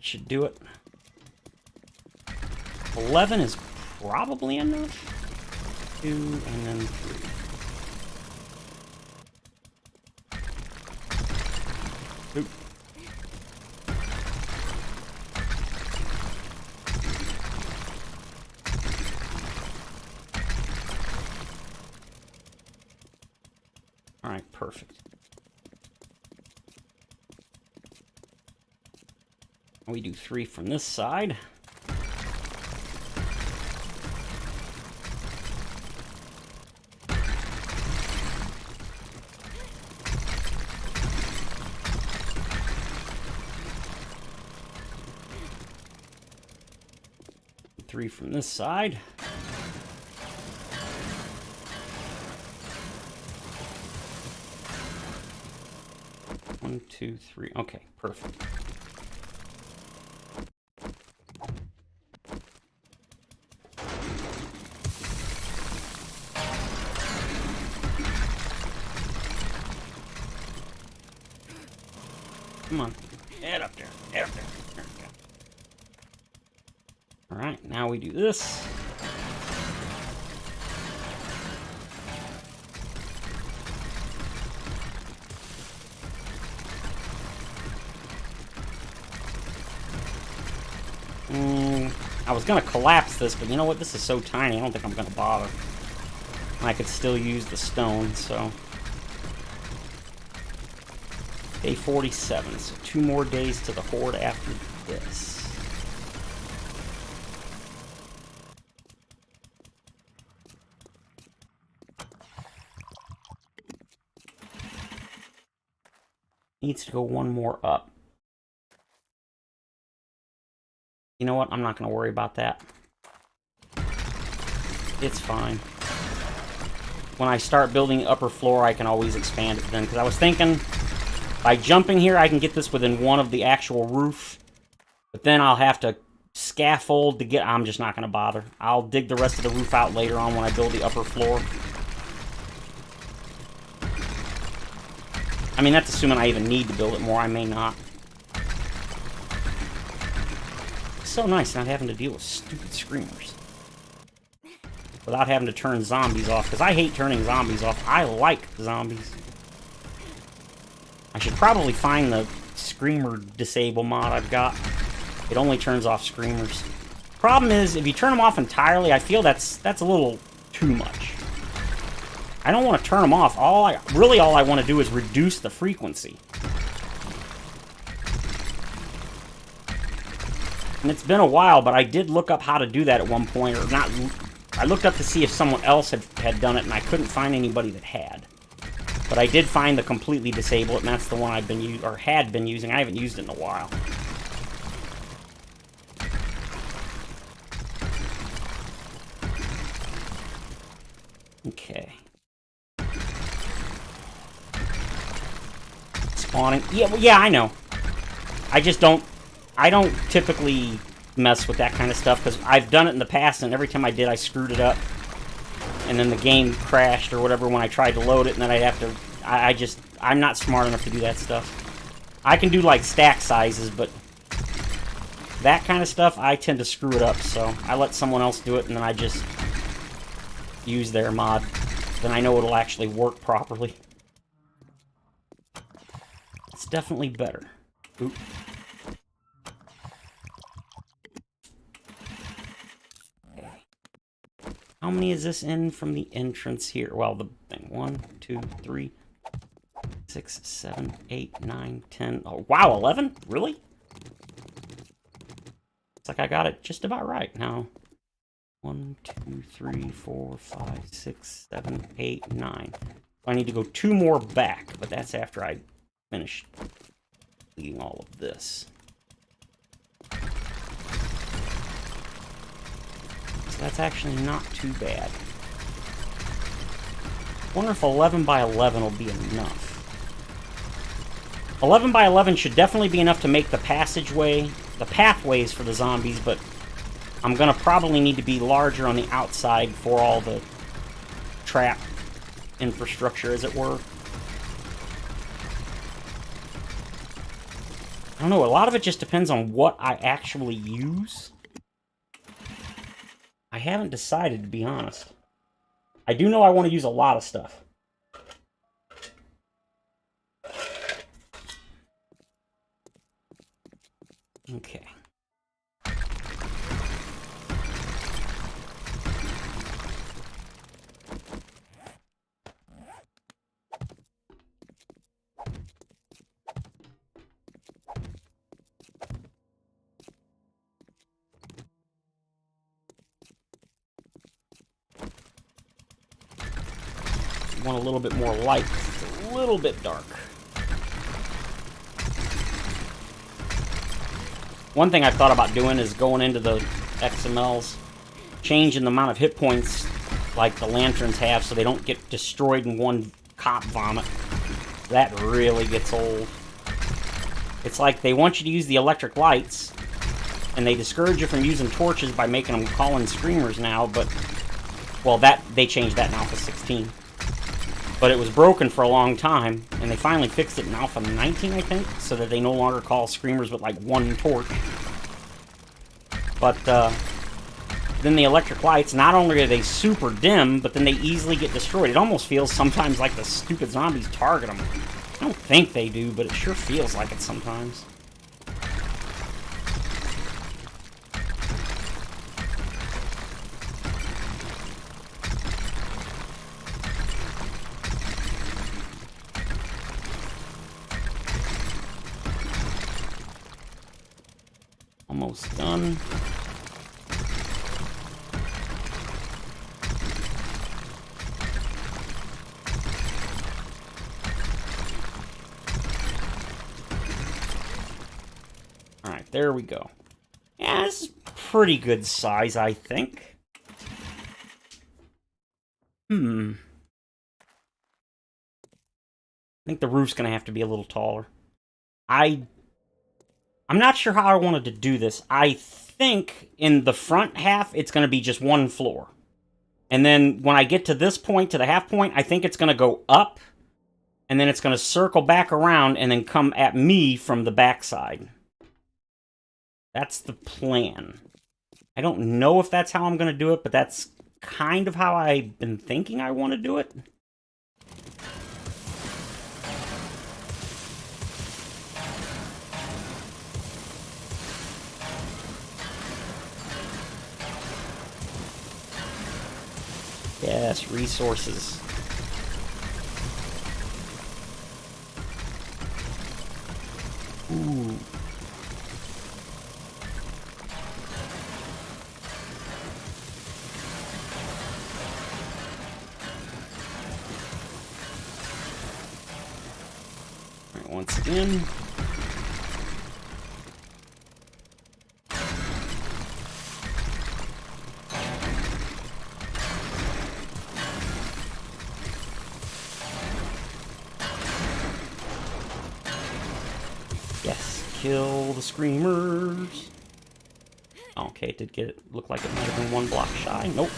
Should do it. 11 is probably enough. 2 and then 3. Oop. All right, perfect. We do 3 from this side. Three from this side. One, two, three. Okay, perfect. Come on. Head up there. Head up there. There we go. Alright, now we do this. I was going to collapse this, but you know what? This is so tiny, I don't think I'm going to bother. I could still use the stone, so... Day 47, so 2 more days to the horde after this. Needs to go 1 more up. You know what? I'm not going to worry about that. It's fine. When I start building upper floor, I can always expand it then. Because I was thinking, by jumping here, I can get this within 1 of the actual roof. But then I'll have to scaffold to get... I'm just not going to bother. I'll dig the rest of the roof out later on when I build the upper floor. I mean, that's assuming I even need to build it more. I may not. It's so nice not having to deal with stupid screamers. Without having to turn zombies off. Because I hate turning zombies off. I like zombies. I should probably find the screamer disable mod I've got. It only turns off screamers. Problem is, if you turn them off entirely, I feel that's a little too much. I don't want to turn them off. All I want to do is reduce the frequency. And it's been a while, but I did look up how to do that at one point, or not. I looked up to see if someone else had done it, and I couldn't find anybody that had. But I did find the completely disable it, and that's the one I've been had been using. I haven't used it in a while. Okay. Spawning. Yeah, I know. I just don't. I don't typically mess with that kind of stuff because I've done it in the past, and every time I did, I screwed it up, and then the game crashed or whatever when I tried to load it, and then I'd have to. I'm not smart enough to do that stuff. I can do like stack sizes, but that kind of stuff, I tend to screw it up. So I let someone else do it, and then I just use their mod. Then I know it'll actually work properly. It's definitely better. Oop. How many is this in from the entrance here? Well, the thing. 1, 2, 3, 6, 7, 8, 9, 10. Oh, wow, 11? Really? It's like I got it just about right now. 1, 2, 3, 4, 5, 6, 7, 8, 9. I need to go 2 more back, but that's after I finish completing all of this. So that's actually not too bad. I wonder if 11 by 11 will be enough. 11 by 11 should definitely be enough to make the passageway, the pathways for the zombies, but I'm gonna probably need to be larger on the outside for all the trap infrastructure, as it were. I don't know, a lot of it just depends on what I actually use. I haven't decided, to be honest. I do know I want to use a lot of stuff. Okay. Want a little bit more light. It's a little bit dark. One thing I've thought about doing is going into the XMLs, changing the amount of hit points like the lanterns have so they don't get destroyed in one cop vomit. That really gets old. It's like they want you to use the electric lights, and they discourage you from using torches by making them call in screamers now, but, well, they changed that in Alpha 16. But it was broken for a long time, and they finally fixed it in Alpha 19, I think, so that they no longer call screamers with, like, one torch. But, then the electric lights, not only are they super dim, but then they easily get destroyed. It almost feels sometimes like the stupid zombies target them. I don't think they do, but it sure feels like it sometimes. Almost done. Alright, there we go. Yeah, this is pretty good size, I think. I think the roof's gonna have to be a little taller. I'm not sure how I wanted to do this. I think in the front half, it's going to be just one floor. And then when I get to this point, to the half point, I think it's going to go up. And then it's going to circle back around and then come at me from the backside. That's the plan. I don't know if that's how I'm going to do it, but that's kind of how I've been thinking I want to do it. Yes, resources. Ooh. Alright, once again. Yes, kill the screamers. Okay, it did get it. Looked like it might have been one block shy. Nope.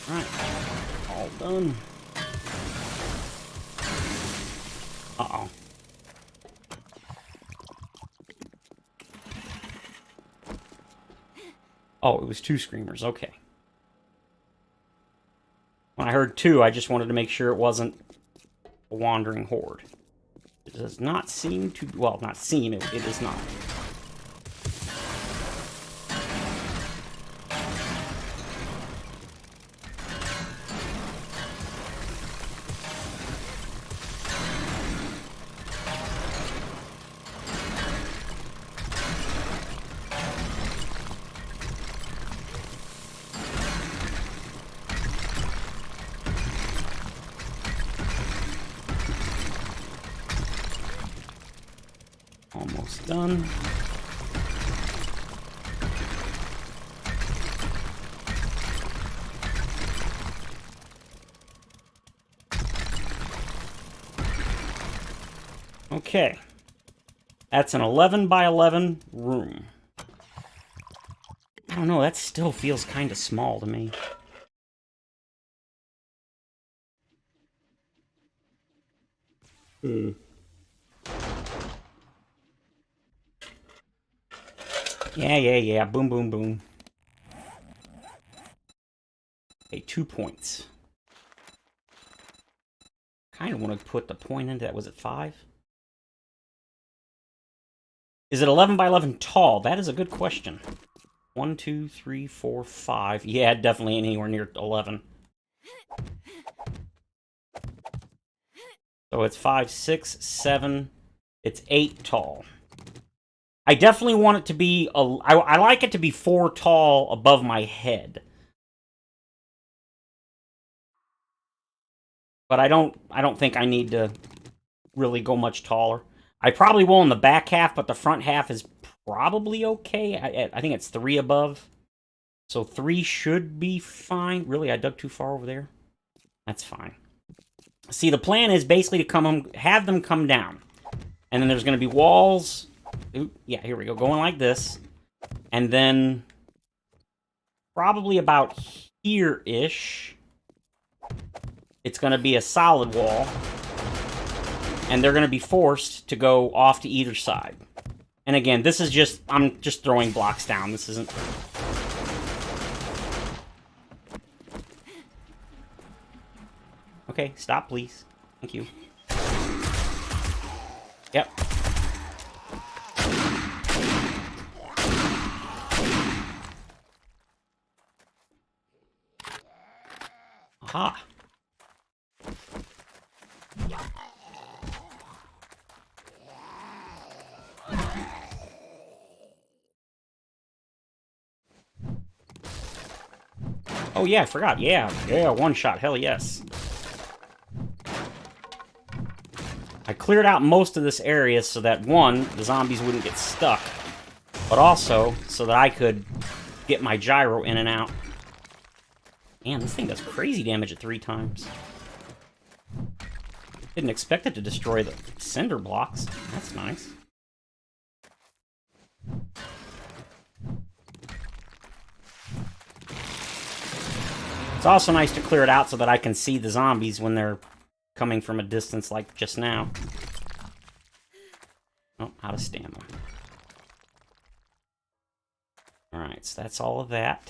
Alright. All done. Uh-oh. Oh, it was 2 screamers. Okay. When I heard 2, I just wanted to make sure it wasn't a wandering horde. It does not seem to... Well, not seem. It is not. Almost done. Okay. That's an 11 by 11 room. I don't know, that still feels kind of small to me. Yeah. Boom, boom, boom. Okay, 2 points. Kind of want to put the point into that. Was it 5? Is it 11 by 11 tall? That is a good question. 1, 2, 3, 4, 5. Yeah, definitely ain't anywhere near 11. So it's 5, 6, 7. It's 8 tall. I definitely want it to be... I like it to be 4 tall above my head. But I don't think I need to really go much taller. I probably will in the back half, but the front half is probably okay. I think it's 3 above. So 3 should be fine. Really, I dug too far over there? That's fine. See, the plan is basically to have them come down. And then there's going to be walls. Ooh, yeah, here we go. Going like this. And then probably about here-ish, it's going to be a solid wall. And they're going to be forced to go off to either side. And again, this is just... I'm just throwing blocks down. This isn't... Okay, stop, please. Thank you. Yep. Aha. Oh, yeah, I forgot. Yeah, one shot. Hell yes. I cleared out most of this area so that, one, the zombies wouldn't get stuck, but also so that I could get my gyro in and out. Man, this thing does crazy damage at 3 times. Didn't expect it to destroy the cinder blocks. That's nice. It's also nice to clear it out so that I can see the zombies when they're coming from a distance like just now. Oh, out of stamina. Alright, so that's all of that.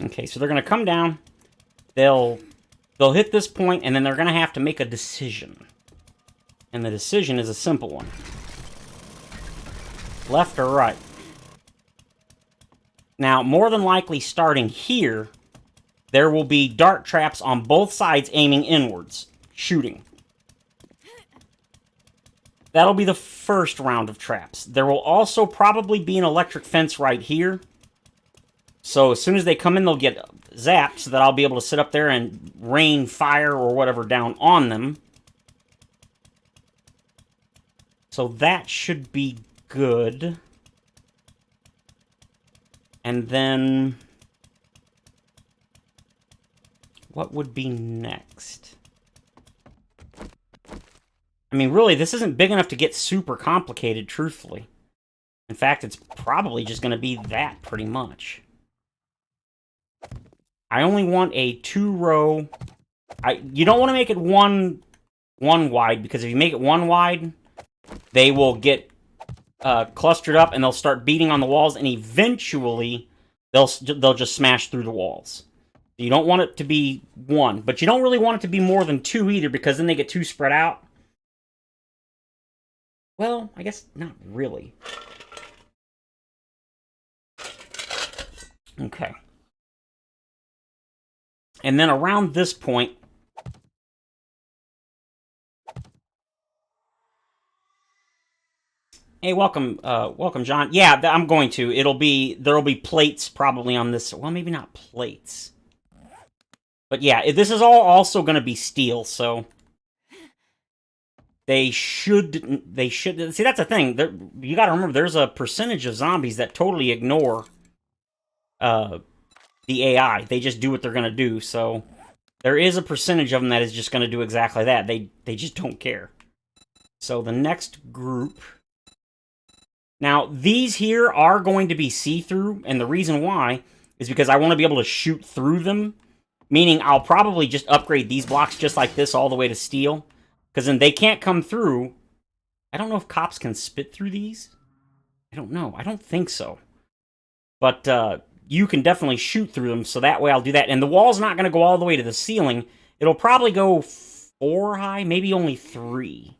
Okay, so they're going to come down. They'll hit this point, and then they're going to have to make a decision. And the decision is a simple one. Left or right. Now, more than likely starting here, there will be dart traps on both sides aiming inwards, shooting. That'll be the first round of traps. There will also probably be an electric fence right here. So as soon as they come in, they'll get zapped so that I'll be able to sit up there and rain fire or whatever down on them. So that should be good. And then what would be next? I mean, really, this isn't big enough to get super complicated, truthfully. In fact, it's probably just going to be that, pretty much. I only want a 2-row... You don't want to make it one wide, because if you make it one wide, they will get clustered up, and they'll start beating on the walls, and eventually, they'll just smash through the walls. You don't want it to be one, but you don't really want it to be more than 2 either, because then they get too spread out. Well, I guess not really. Okay. And then around this point... Hey, welcome, John. Yeah, I'm going to. There'll be plates probably on this. Well, maybe not plates. But yeah, this is all also going to be steel, so... They should... See, that's the thing. You gotta remember, there's a percentage of zombies that totally ignore the AI. They just do what they're gonna do, so... There is a percentage of them that is just gonna do exactly that. They just don't care. So, the next group... Now, these here are going to be see-through, and the reason why is because I want to be able to shoot through them. Meaning, I'll probably just upgrade these blocks just like this all the way to steel. Because then they can't come through. I don't know if cops can spit through these. I don't know. I don't think so. But you can definitely shoot through them, so that way I'll do that. And the wall's not going to go all the way to the ceiling. It'll probably go 4 high, maybe only 3.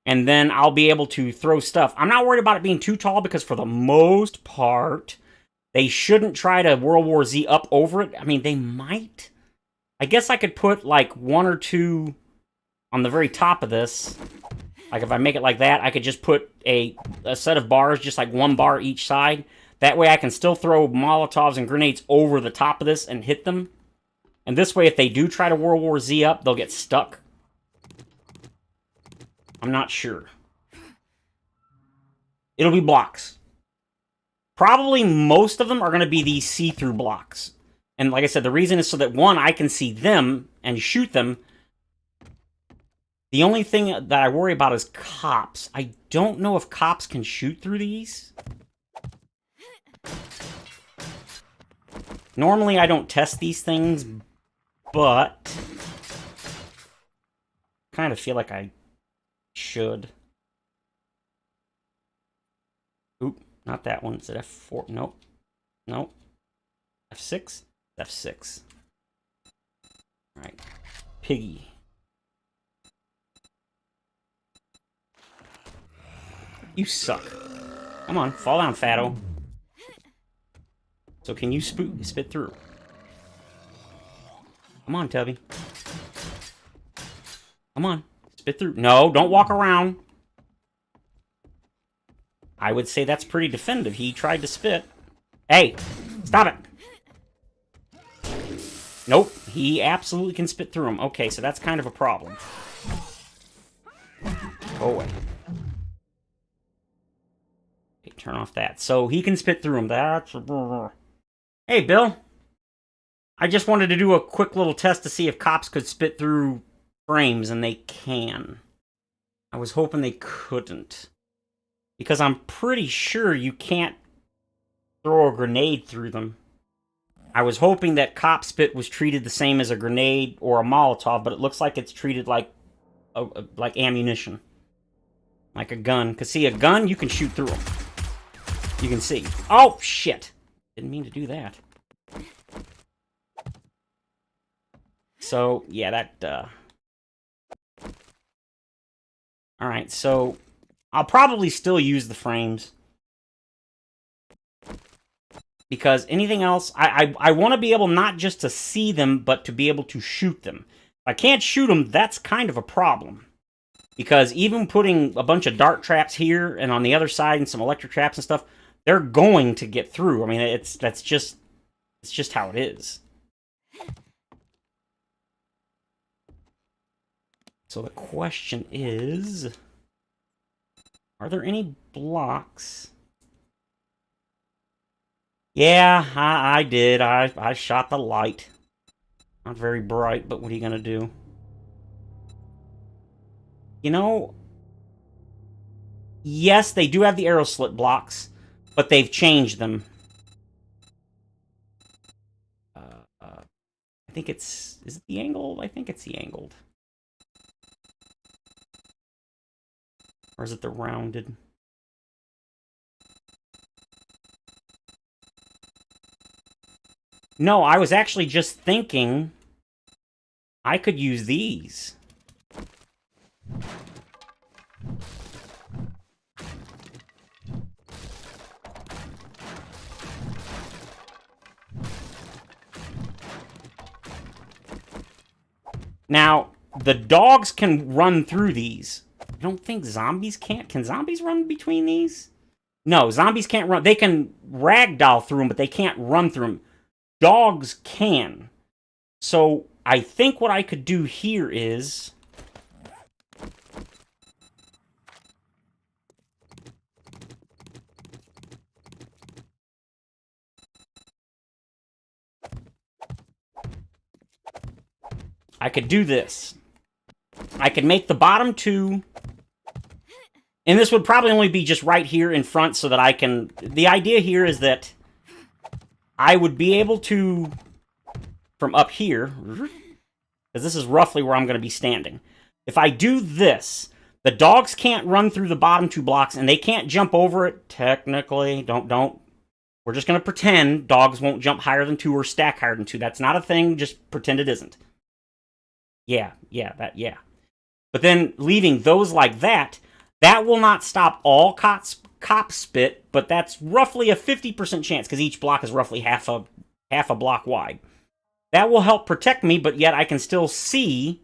And then I'll be able to throw stuff. I'm not worried about it being too tall, because for the most part, they shouldn't try to World War Z up over it. I mean, they might. I guess I could put like 1 or 2... on the very top of this. Like, if I make it like that, I could just put a set of bars, just like 1 bar each side. That way I can still throw Molotovs and grenades over the top of this and hit them. And this way, if they do try to World War Z up, they'll get stuck. I'm not sure. It'll be blocks. Probably most of them are going to be these see-through blocks. And like I said, the reason is so that, one, I can see them and shoot them. The only thing that I worry about is cops. I don't know if cops can shoot through these. Normally, I don't test these things, but... kind of feel like I should. Oop, not that one. Is it F4? Nope. Nope. F6? F6. Alright. Piggy. You suck. Come on, fall down, fatto. So can you spit through? Come on, Tubby. Come on, spit through. No, don't walk around. I would say that's pretty definitive. He tried to spit. Hey, stop it. Nope, he absolutely can spit through them. Okay, so that's kind of a problem. Go away. Okay, turn off that. So he can spit through them. That's... Hey, Bill. I just wanted to do a quick little test to see if cops could spit through frames, and they can. I was hoping they couldn't. Because I'm pretty sure you can't throw a grenade through them. I was hoping that cop spit was treated the same as a grenade or a Molotov, but it looks like it's treated like ammunition. Like a gun. Because, see, a gun, you can shoot through them. You can see. Oh, shit. Didn't mean to do that. So, yeah, that, Alright, so I'll probably still use the frames. Because anything else, I want to be able not just to see them, but to be able to shoot them. If I can't shoot them, that's kind of a problem. Because even putting a bunch of dart traps here and on the other side and some electric traps and stuff, they're going to get through. I mean, it's just how it is. So the question is, are there any blocks? Yeah, I did. I shot the light. Not very bright, but what are you gonna do? You know, yes, they do have the arrow slit blocks, but they've changed them. I think it's... Is it the angled? I think it's the angled. Or is it the rounded? No, I was actually just thinking I could use these. Now, the dogs can run through these. I don't think zombies can't. Can zombies run between these? No, zombies can't run. They can ragdoll through them, but they can't run through them. Dogs can. So, I think what I could do here is... I could do this. I could make the bottom two... And this would probably only be just right here in front so that I can... The idea here is that I would be able to, from up here, because this is roughly where I'm going to be standing. If I do this, the dogs can't run through the bottom two blocks, and they can't jump over it, technically. Don't. We're just going to pretend dogs won't jump higher than 2 or stack higher than 2. That's not a thing, just pretend it isn't. Yeah. But then leaving those like that, that will not stop all cop spit, but that's roughly a 50% chance, because each block is roughly half a block wide. That will help protect me, but yet I can still see,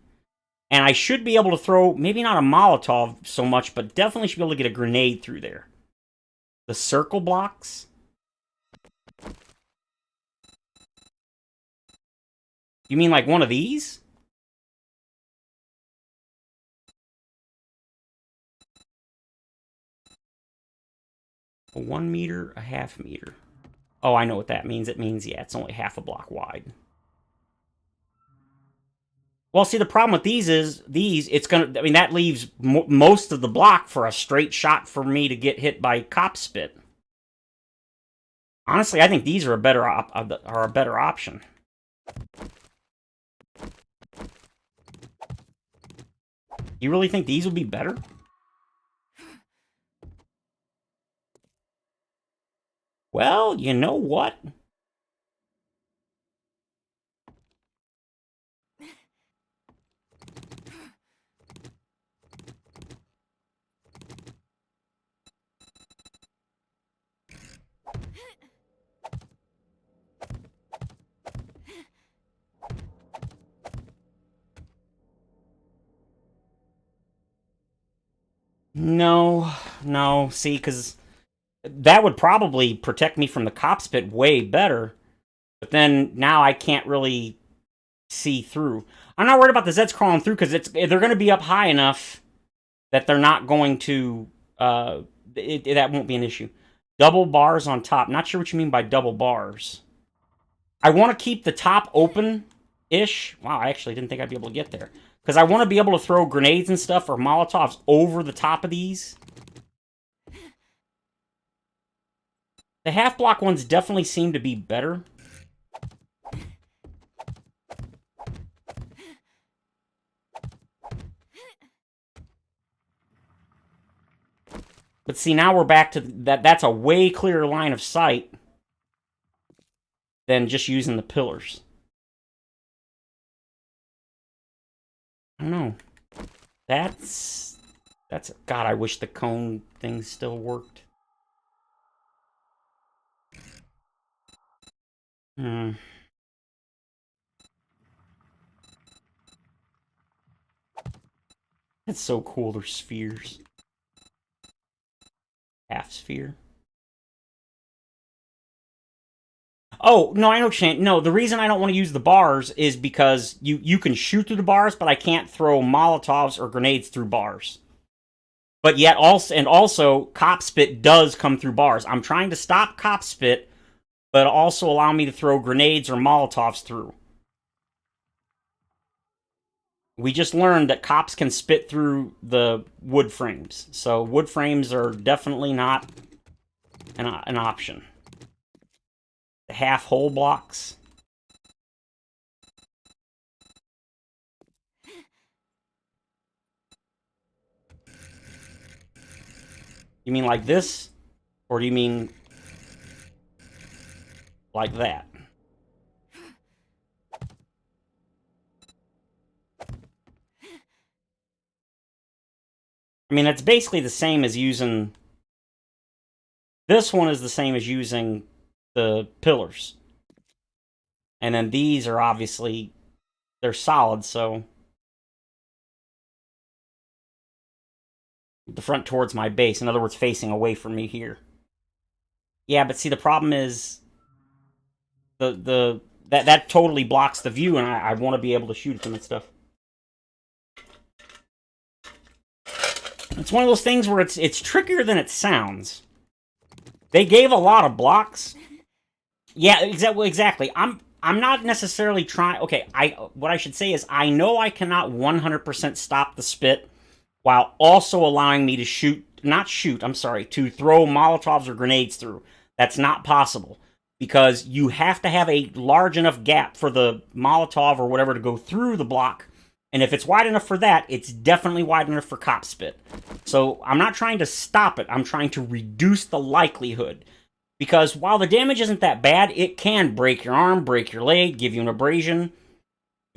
and I should be able to throw, maybe not a Molotov so much, but definitely should be able to get a grenade through there. The circle blocks? You mean like one of these? A 1 meter, a half meter. Oh, I know what that means. It means, yeah, it's only half a block wide. Well, see, the problem with these is, it's going to... I mean, that leaves most of the block for a straight shot for me to get hit by cop spit. Honestly, I think these are a better option. You really think these would be better? Well, you know what? No, see, because that would probably protect me from the cop spit way better. But then, now I can't really see through. I'm not worried about the Zeds crawling through, because they're going to be up high enough that they're not going to... that won't be an issue. Double bars on top. Not sure what you mean by double bars. I want to keep the top open-ish. Wow, I actually didn't think I'd be able to get there. Because I want to be able to throw grenades and stuff or Molotovs over the top of these. The half-block ones definitely seem to be better. But see, now we're back to that. That's a way clearer line of sight than just using the pillars. I don't know. That's... God, I wish the cone thing still worked. Hmm. It's so cool, they're spheres. Half sphere. Oh, no, I know, Shane. No, the reason I don't want to use the bars is because you can shoot through the bars, but I can't throw Molotovs or grenades through bars. But yet also Cop Spit does come through bars. I'm trying to stop Cop Spit, but also allow me to throw grenades or Molotovs through. We just learned that cops can spit through the wood frames. So wood frames are definitely not an option. The half hole blocks. You mean like this? Or do you mean like that? I mean, it's basically the same as using... This one is the same as using the pillars. And then these are obviously... They're solid, so... The front towards my base. In other words, facing away from me here. Yeah, but see, the problem is... That totally blocks the view, and I want to be able to shoot at them and stuff. It's one of those things where it's trickier than it sounds. They gave a lot of blocks. Yeah, exactly. I'm not necessarily trying... Okay, what I should say is I know I cannot 100% stop the spit while also allowing me to shoot... Not shoot, I'm sorry. To throw Molotovs or grenades through. That's not possible. Because you have to have a large enough gap for the Molotov or whatever to go through the block. And if it's wide enough for that, it's definitely wide enough for Cop Spit. So I'm not trying to stop it. I'm trying to reduce the likelihood. Because while the damage isn't that bad, it can break your arm, break your leg, give you an abrasion.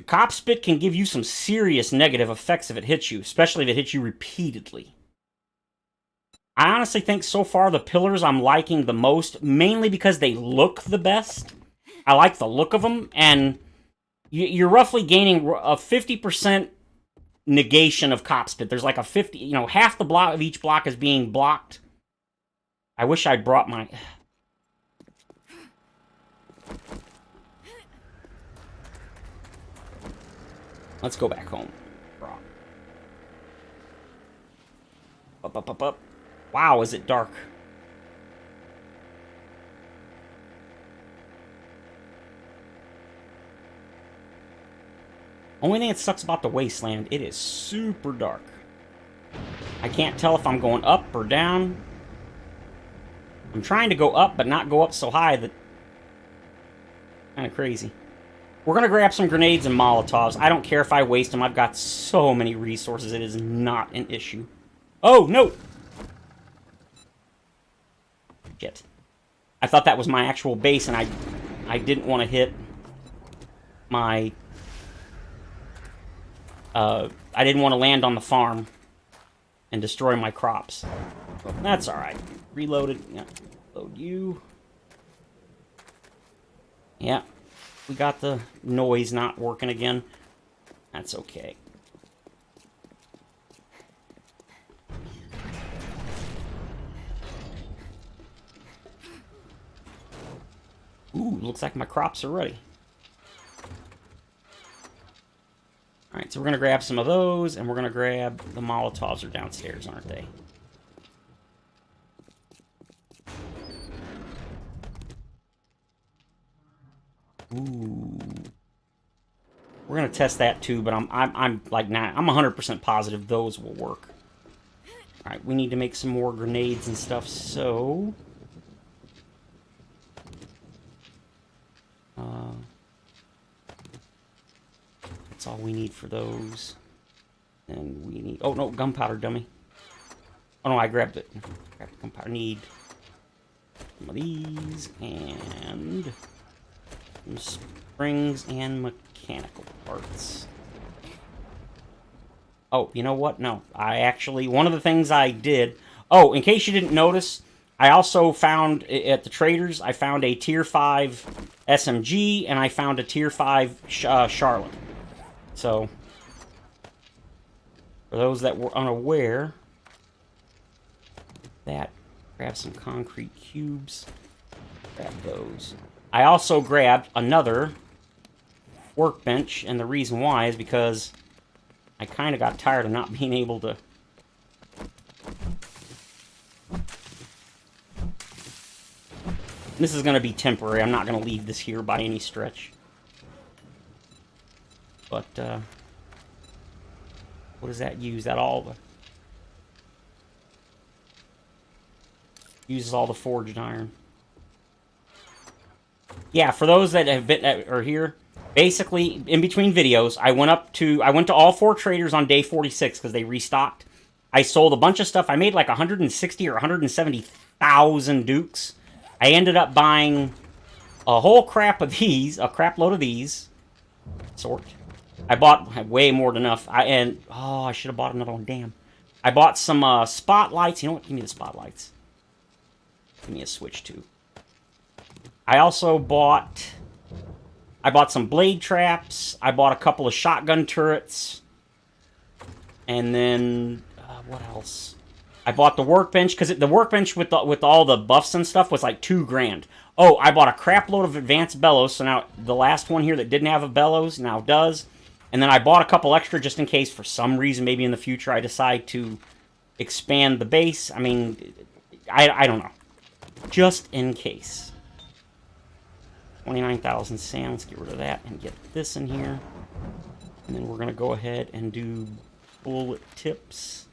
Cop Spit can give you some serious negative effects if it hits you, especially if it hits you repeatedly. I honestly think so far the pillars I'm liking the most, mainly because they look the best. I like the look of them, and you're roughly gaining a 50% negation of Cop Spit. There's like a 50, half the block of each block is being blocked. I wish I'd brought my... Let's go back home. Up. Wow, is it dark. Only thing that sucks about the wasteland, it is super dark. I can't tell if I'm going up or down. I'm trying to go up, but not go up so high that... Kind of crazy. We're going to grab some grenades and Molotovs. I don't care if I waste them. I've got so many resources. It is not an issue. Oh, no! Shit. I thought that was my actual base, and I didn't want to hit my... I didn't want to land on the farm and destroy my crops. That's alright. Reloaded. Yeah. Load you. Yeah. We got the noise not working again. That's okay. Ooh, looks like my crops are ready. Alright, so we're going to grab some of those, and we're going to grab the Molotovs are downstairs, aren't they? Ooh. We're going to test that too, but I'm like not, I'm 100% positive those will work. Alright, we need to make some more grenades and stuff, so... That's all we need for those. And we need... Oh, no, gunpowder, dummy. Oh, no, I grabbed it. Grabbed the gunpowder. Need some of these, and... some springs and mechanical parts. Oh, you know what? No. I actually... One of the things I did... Oh, in case you didn't notice, I also found at the traders, I found a Tier 5 SMG, and I found a Tier 5 Charlotte. So, for those that were unaware, that, grab some concrete cubes, grab those. I also grabbed another workbench, and the reason why is because I kind of got tired of not being able to... This is going to be temporary. I'm not going to leave this here by any stretch. But, what does that use? That all... Uses all the forged iron. Yeah, for those that have been are here, basically in between videos, I went to all 4 traders on day 46 because they restocked. I sold a bunch of stuff. I made like 160 or 170,000 dukes. I ended up buying a whole crap of these, a crap load of these. Sort. I bought way more than enough. I should have bought another one. Damn. I bought some spotlights. You know what? Give me the spotlights. Give me a switch too. I also bought some blade traps. I bought a couple of shotgun turrets. And then, what else? I bought the workbench, because the workbench with all the buffs and stuff was like $2 grand. Oh, I bought a crap load of advanced bellows, so now the last one here that didn't have a bellows now does. And then I bought a couple extra just in case for some reason, maybe in the future, I decide to expand the base. I mean, I don't know. Just in case. 29,000 sand. Let's get rid of that and get this in here. And then we're going to go ahead and do bullet tips.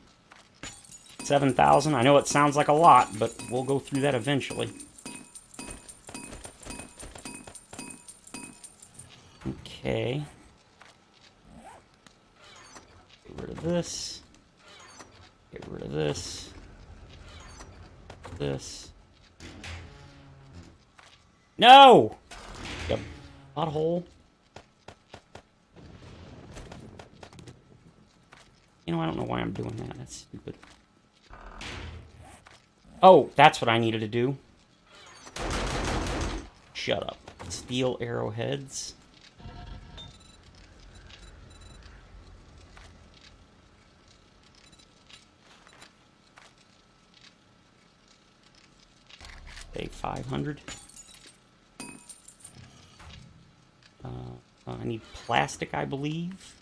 7,000. I know it sounds like a lot, but we'll go through that eventually. Okay. Get rid of this. Get rid of this. This. No! Yep. Pothole. You know, I don't know why I'm doing that. That's stupid. Oh, that's what I needed to do. Shut up. Steel arrowheads. Say 500. I need plastic, I believe.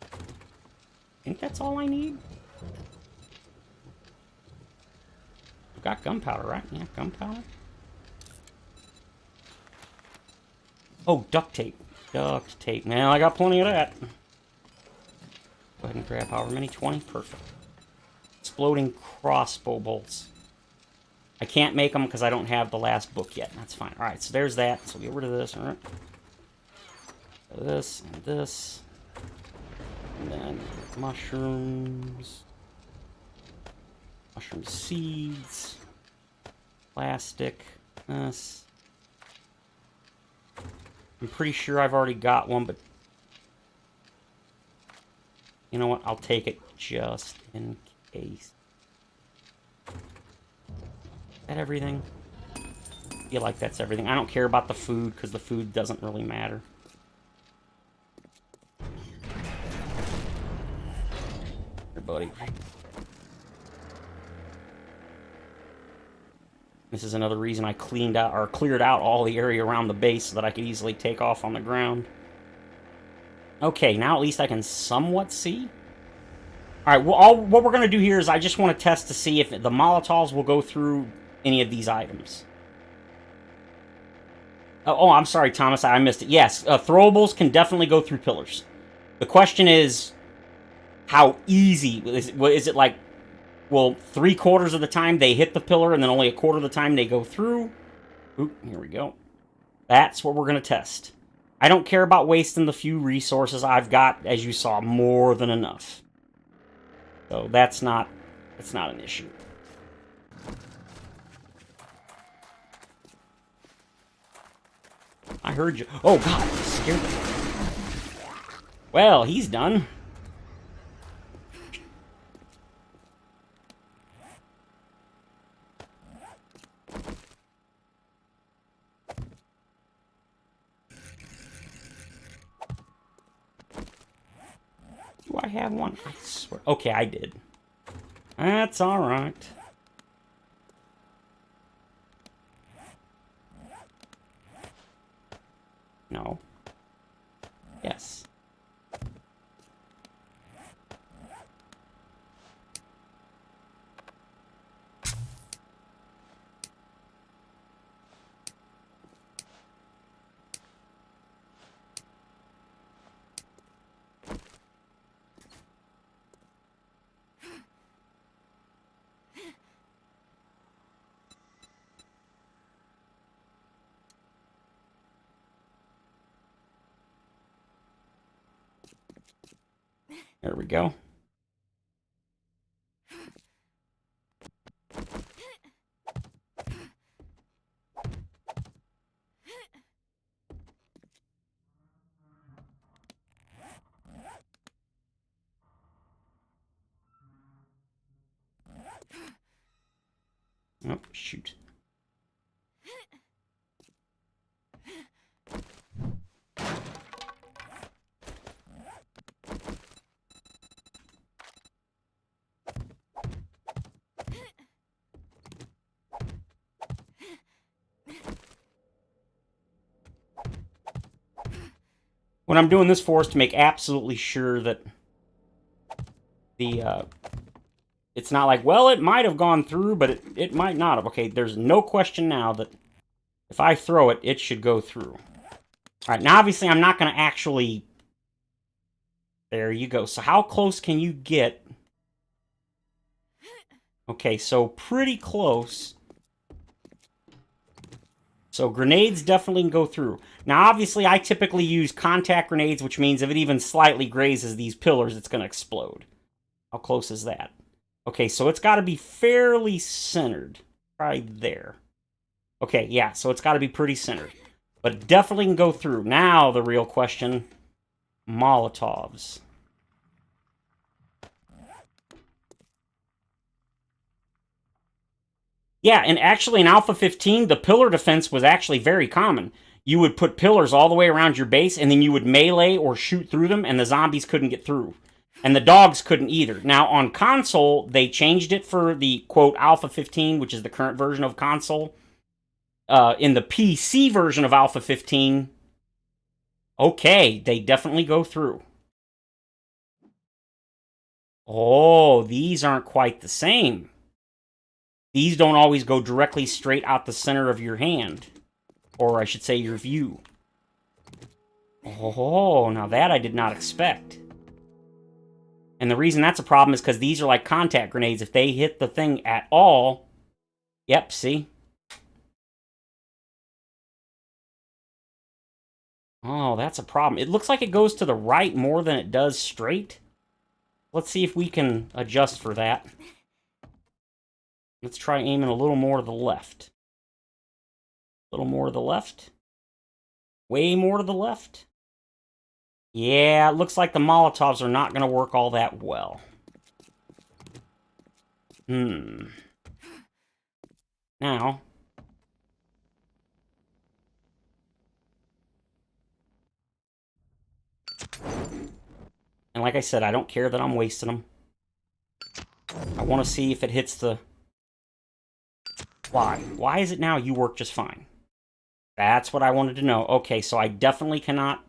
I think that's all I need. I've got gunpowder, right? Yeah, gunpowder. Oh, duct tape. Duct tape. Now I got plenty of that. Go ahead and grab however many. 20? Perfect. Exploding crossbow bolts. I can't make them because I don't have the last book yet. That's fine. Alright, so there's that. So get rid of this. Alright. This and this. And then mushrooms. Mushroom seeds. Plastic. This. I'm pretty sure I've already got one, but you know what? I'll take it just in case. Is that everything? I feel like that's everything. I don't care about the food because the food doesn't really matter. Here, buddy. This is another reason I cleared out all the area around the base so that I could easily take off on the ground. Okay, now at least I can somewhat see. Alright, well, what we're going to do here is I just want to test to see if the Molotovs will go through any of these items. Oh, I'm sorry, Thomas, I missed it. Yes, throwables can definitely go through pillars. The question is, how easy? Is it like, well, 3/4 of the time they hit the pillar and then only 1/4 of the time they go through? Oop, here we go. That's what we're going to test. I don't care about wasting the few resources I've got, as you saw, more than enough. So that's not an issue. I heard you. Oh, God, you scared me. Well, he's done. Do I have one? I swear. Okay, I did. That's alright. No. Yes. There we go. Oh, shoot. What I'm doing this for is to make absolutely sure that the, it's not like, well, it might have gone through, but it might not have. Okay, there's no question now that if I throw it, it should go through. Alright, now obviously I'm not going to actually... There you go. So how close can you get? Okay, so pretty close. So grenades definitely can go through. Now, obviously, I typically use contact grenades, which means if it even slightly grazes these pillars, it's going to explode. How close is that? Okay, so it's got to be fairly centered. Right there. Okay, yeah, so it's got to be pretty centered. But it definitely can go through. Now, the real question, Molotovs. Yeah, and actually in Alpha 15, the pillar defense was actually very common. You would put pillars all the way around your base, and then you would melee or shoot through them, and the zombies couldn't get through. And the dogs couldn't either. Now, on console, they changed it for the, quote, Alpha 15, which is the current version of console. In the PC version of Alpha 15, okay, they definitely go through. Oh, these aren't quite the same. These don't always go directly straight out the center of your hand. Or I should say your view. Oh, now that I did not expect. And the reason that's a problem is because these are like contact grenades. If they hit the thing at all... Yep, see? Oh, that's a problem. It looks like it goes to the right more than it does straight. Let's see if we can adjust for that. Let's try aiming a little more to the left. A little more to the left. Way more to the left. Yeah, it looks like the Molotovs are not going to work all that well. Now... And like I said, I don't care that I'm wasting them. I want to see if it hits the... Why? Why is it now you work just fine? That's what I wanted to know. Okay, so I definitely cannot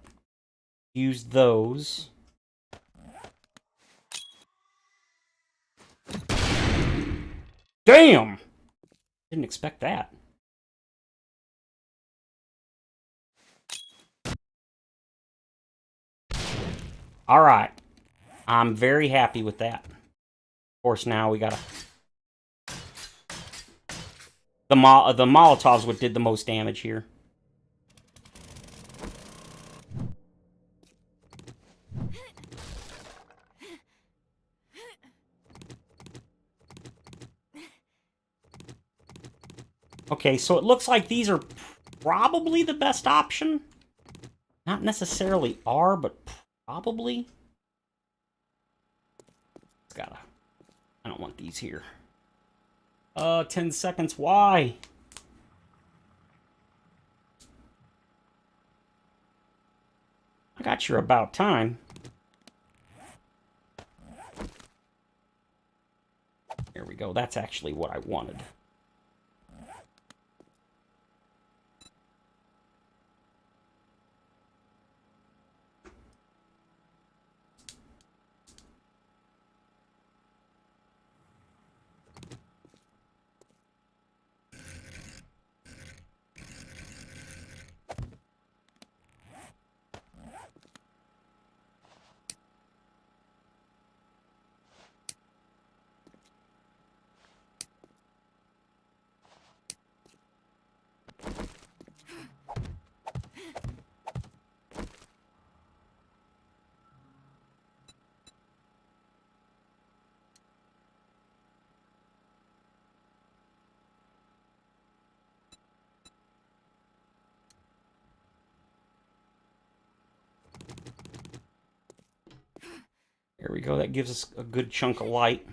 use those. Damn! Didn't expect that. Alright. I'm very happy with that. Of course, now we gotta... The Molotovs what did the most damage here. Okay, so it looks like these are probably the best option. Not necessarily are, but probably. It's gotta... I don't want these here. 10 seconds. Why? I got your about time. go. That's actually what I wanted. There we go. That gives us a good chunk of light.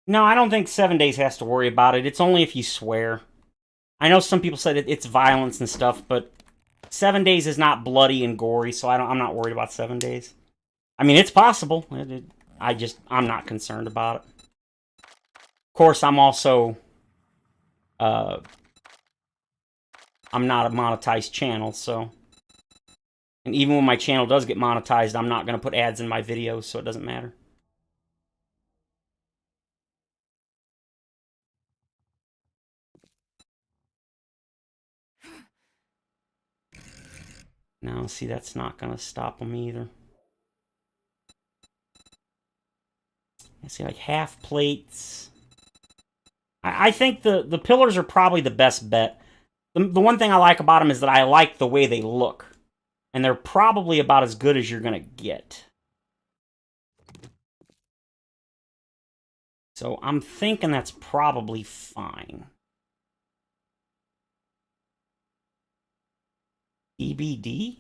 No, I don't think 7 days has to worry about it. It's only if you swear. I know some people said it's violence and stuff, but 7 days is not bloody and gory, so I'm not worried about 7 days. I mean, it's possible. I'm not concerned about it. Of course, I'm also... I'm not a monetized channel, so... And even when my channel does get monetized, I'm not going to put ads in my videos, so it doesn't matter. Now, see, that's not going to stop them either. I see, like, half plates. I think the pillars are probably the best bet. The one thing I like about them is that I like the way they look. And they're probably about as good as you're going to get. So I'm thinking that's probably fine. EBD?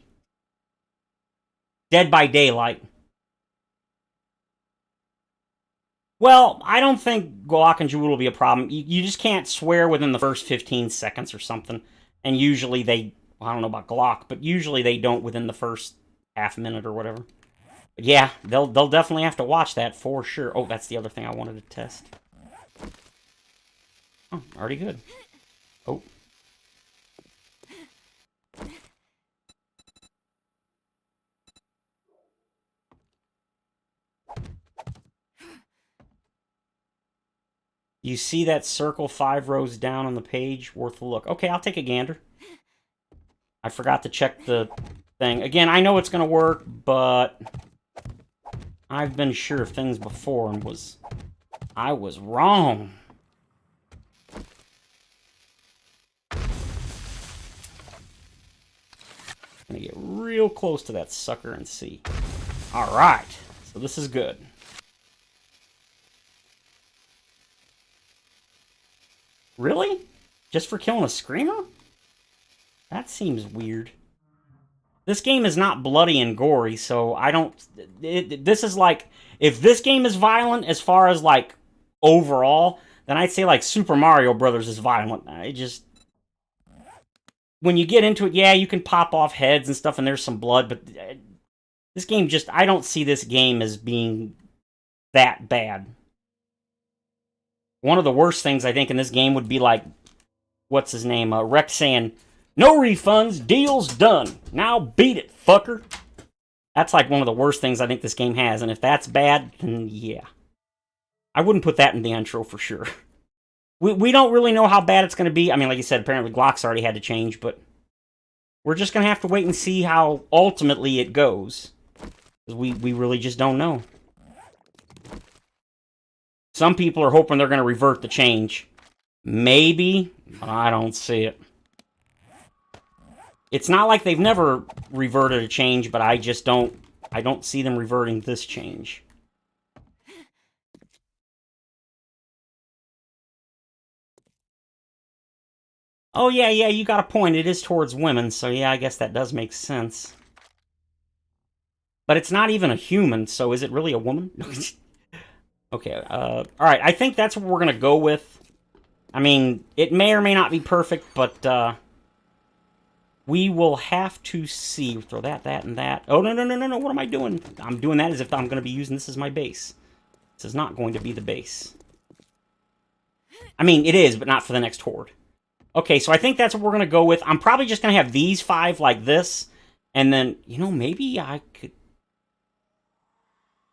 Dead by Daylight. Well, I don't think Glock and Jewel will be a problem. You just can't swear within the first 15 seconds or something. And usually they... Well, I don't know about Glock, but usually they don't within the first half minute or whatever. But yeah, they'll definitely have to watch that for sure. Oh, that's the other thing I wanted to test. Oh, already good. Oh. You see that circle 5 rows down on the page? Worth a look. Okay, I'll take a gander. I forgot to check the thing. Again, I know it's going to work, but I've been sure of things before and I was wrong. Gonna get real close to that sucker and see. Alright, so this is good. Really? Just for killing a screamer? That seems weird. This game is not bloody and gory, so I don't... this is like... If this game is violent as far as, like, overall, then I'd say, like, Super Mario Brothers is violent. I just... When you get into it, yeah, you can pop off heads and stuff, and there's some blood, but... This game just... I don't see this game as being that bad. One of the worst things, I think, in this game would be, like... What's his name? Rex saying... No refunds, deal's done. Now beat it, fucker. That's like one of the worst things I think this game has, and if that's bad, then yeah. I wouldn't put that in the intro for sure. We don't really know how bad it's going to be. I mean, like you said, apparently Glock's already had to change, but we're just going to have to wait and see how ultimately it goes. We really just don't know. Some people are hoping they're going to revert the change. Maybe, but I don't see it. It's not like they've never reverted a change, but I just don't see them reverting this change. Oh, yeah, you got a point. It is towards women, so yeah, I guess that does make sense. But it's not even a human, so is it really a woman? Okay, alright, I think that's what we're gonna go with. I mean, it may or may not be perfect, but, we will have to see. Throw that, and that. Oh, no, what am I doing? I'm doing that as if I'm going to be using this as my base. This is not going to be the base. I mean, it is, but not for the next horde. Okay, so I think that's what we're going to go with. I'm probably just going to have these 5 like this. And then, you know, maybe I could...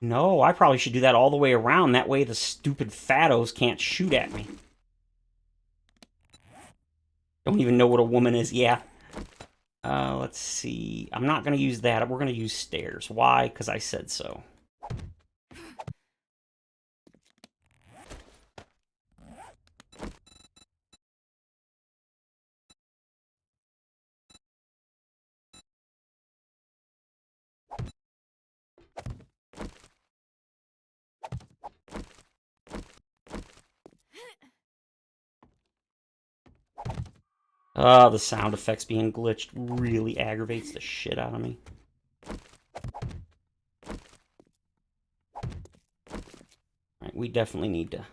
No, I probably should do that all the way around. That way the stupid fattos can't shoot at me. Don't even know what a woman is. Yeah. Let's see. I'm not going to use that. We're going to use stairs. Why? Because I said so. The sound effects being glitched really aggravates the shit out of me. Alright, we definitely need to...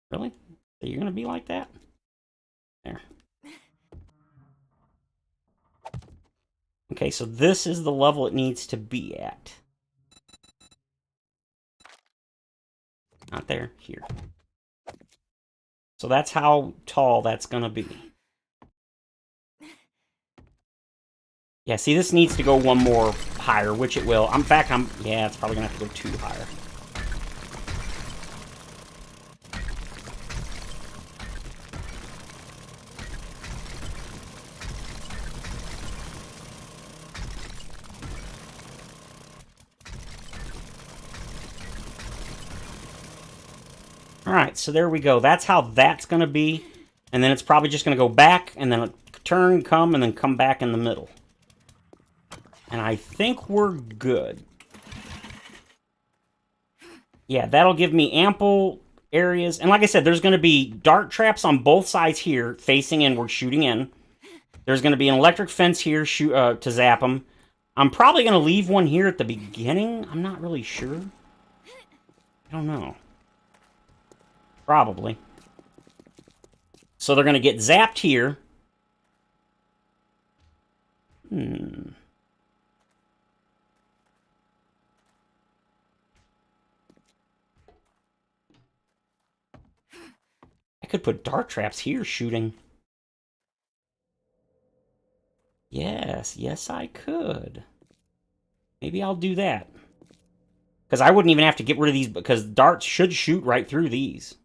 Really? You're gonna be like that? There. Okay, so this is the level it needs to be at. Not there, here. So that's how tall that's gonna be. Yeah, see, this needs to go one more higher, which it will. In fact, yeah, it's probably gonna have to go 2 higher. Alright, so there we go. That's how that's going to be. And then it's probably just going to go back, and then turn, come, and then come back in the middle. And I think we're good. Yeah, that'll give me ample areas. And like I said, there's going to be dart traps on both sides here, facing inward, shooting in. There's going to be an electric fence here to zap them. I'm probably going to leave one here at the beginning. I'm not really sure. I don't know. Probably. So they're going to get zapped here. I could put dart traps here shooting. Yes, yes I could. Maybe I'll do that. Because I wouldn't even have to get rid of these, because darts should shoot right through these.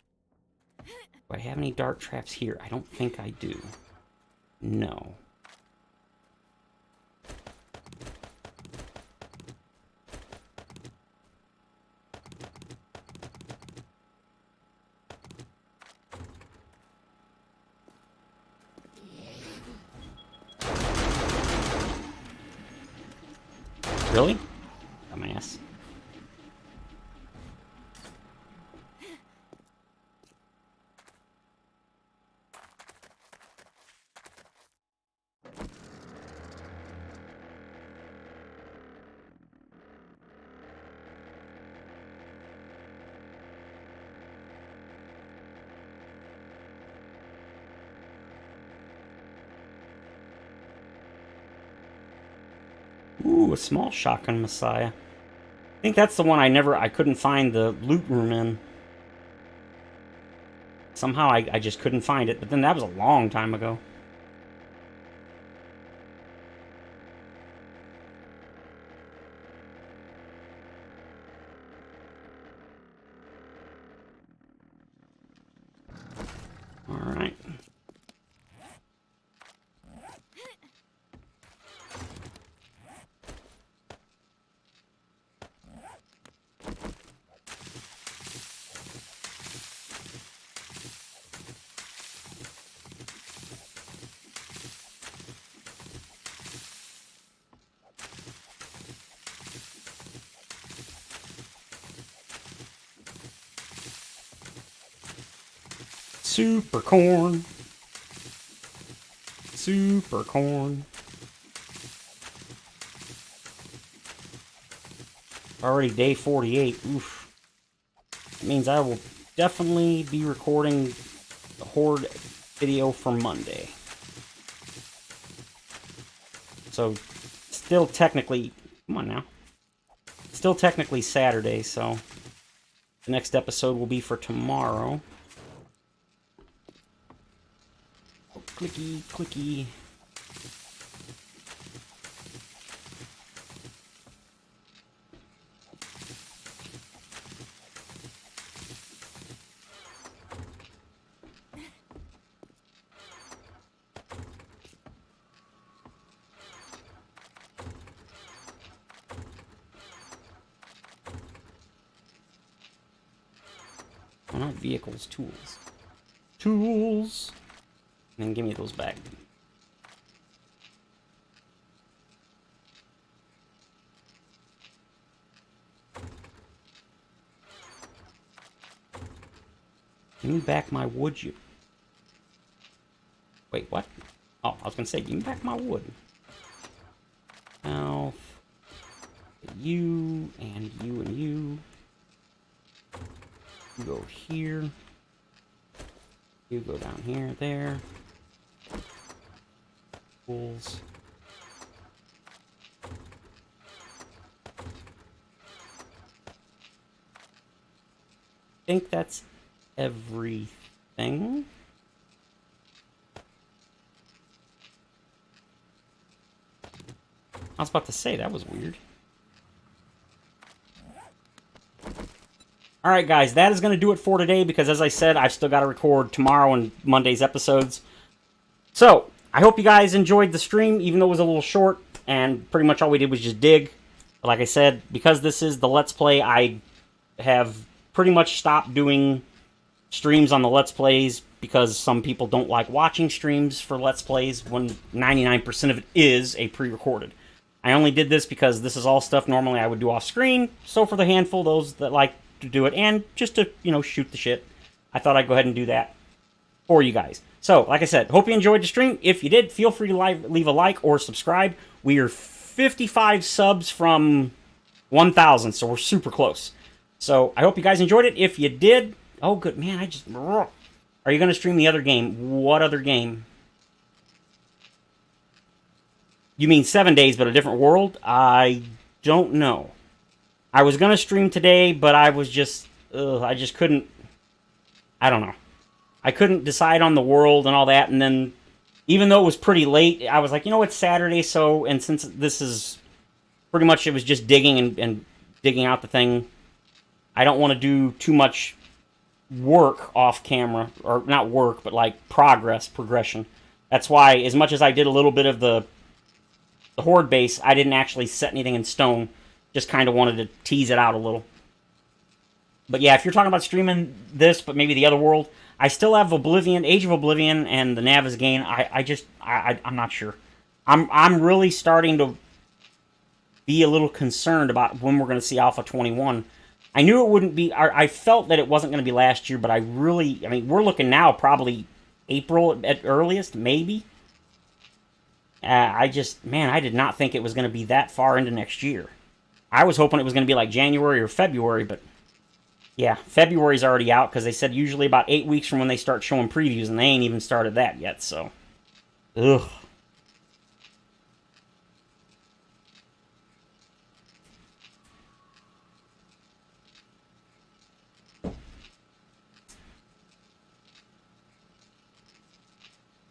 Do I have any dart traps here? I don't think I do. No. Really? Dumbass. Ooh, a small shotgun Messiah. I think that's the one I couldn't find the loot room in. Somehow I just couldn't find it, but then that was a long time ago. Alright. Super corn. Super corn. Already day 48. Oof. That means I will definitely be recording the Horde video for Monday. So still technically... Come on now. Still technically Saturday, so... The next episode will be for tomorrow. Oh, clicky, clicky. Oh, not vehicles, tools. Tools! And then give me those back. Give me back my wood, you... Wait, what? Oh, I was gonna say, give me back my wood. Now... You, and you, and you. You go here. You go down here, there. Tools. I think that's everything. I was about to say, that was weird. Alright guys, that is going to do it for today because as I said, I've still got to record tomorrow and Monday's episodes. So, I hope you guys enjoyed the stream, even though it was a little short, and pretty much all we did was just dig. Like I said, because this is the Let's Play, I have pretty much stopped doing streams on the Let's Plays because some people don't like watching streams for Let's Plays when 99% of it is a pre-recorded. I only did this because this is all stuff normally I would do off screen, so for the handful of those that like to do it, and just to, you know, shoot the shit, I thought I'd go ahead and do that for you guys. So, like I said, hope you enjoyed the stream. If you did, feel free to leave a like or subscribe. We are 55 subs from 1,000, so we're super close. So, I hope you guys enjoyed it. If you did, oh good, man, are you going to stream the other game? What other game? You mean 7 days, but a different world? I don't know. I was going to stream today, but I was just... I just couldn't... I don't know. I couldn't decide on the world and all that, and then... Even though it was pretty late, I was like, you know, it's Saturday, so... And since this is... Pretty much it was just digging and digging out the thing. I don't want to do too much work off camera. Or not work, but like progression. That's why, as much as I did a little bit of the horde base, I didn't actually set anything in stone. Just kind of wanted to tease it out a little. But yeah, if you're talking about streaming this, but maybe the other world, I still have Oblivion, Age of Oblivion, and the Navezgane. I'm not sure. I'm really starting to be a little concerned about when we're going to see Alpha 21. I knew it wouldn't be... I felt that it wasn't going to be last year, but I mean, we're looking now probably April at earliest, maybe. I did not think it was going to be that far into next year. I was hoping it was going to be like January or February, but yeah, February's already out because they said usually about 8 weeks from when they start showing previews, and they ain't even started that yet, so. Ugh.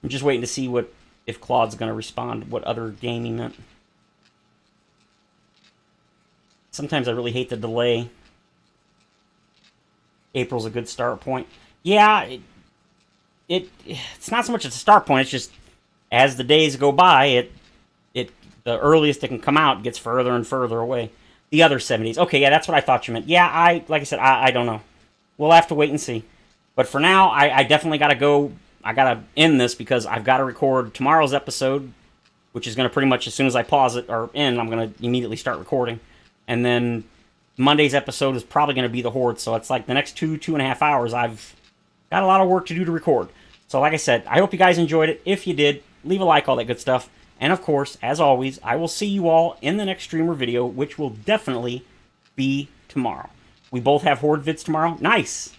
I'm just waiting to see if Claude's going to respond, what other game he meant. Sometimes I really hate the delay. April's a good start point. Yeah, it's not so much a start point. It's just as the days go by, the earliest it can come out gets further and further away. The other 70s. Okay, yeah, that's what I thought you meant. Yeah, like I said, I don't know. We'll have to wait and see. But for now, I definitely got to go. I got to end this because I've got to record tomorrow's episode, which is going to pretty much, as soon as I pause it or end, I'm going to immediately start recording. And then Monday's episode is probably going to be the Horde, so it's like the next 2.5 hours, I've got a lot of work to do to record. So like I said, I hope you guys enjoyed it. If you did, leave a like, all that good stuff. And of course, as always, I will see you all in the next streamer video, which will definitely be tomorrow. We both have Horde vids tomorrow. Nice!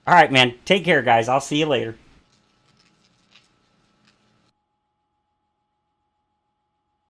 Alright, man. Take care, guys. I'll see you later.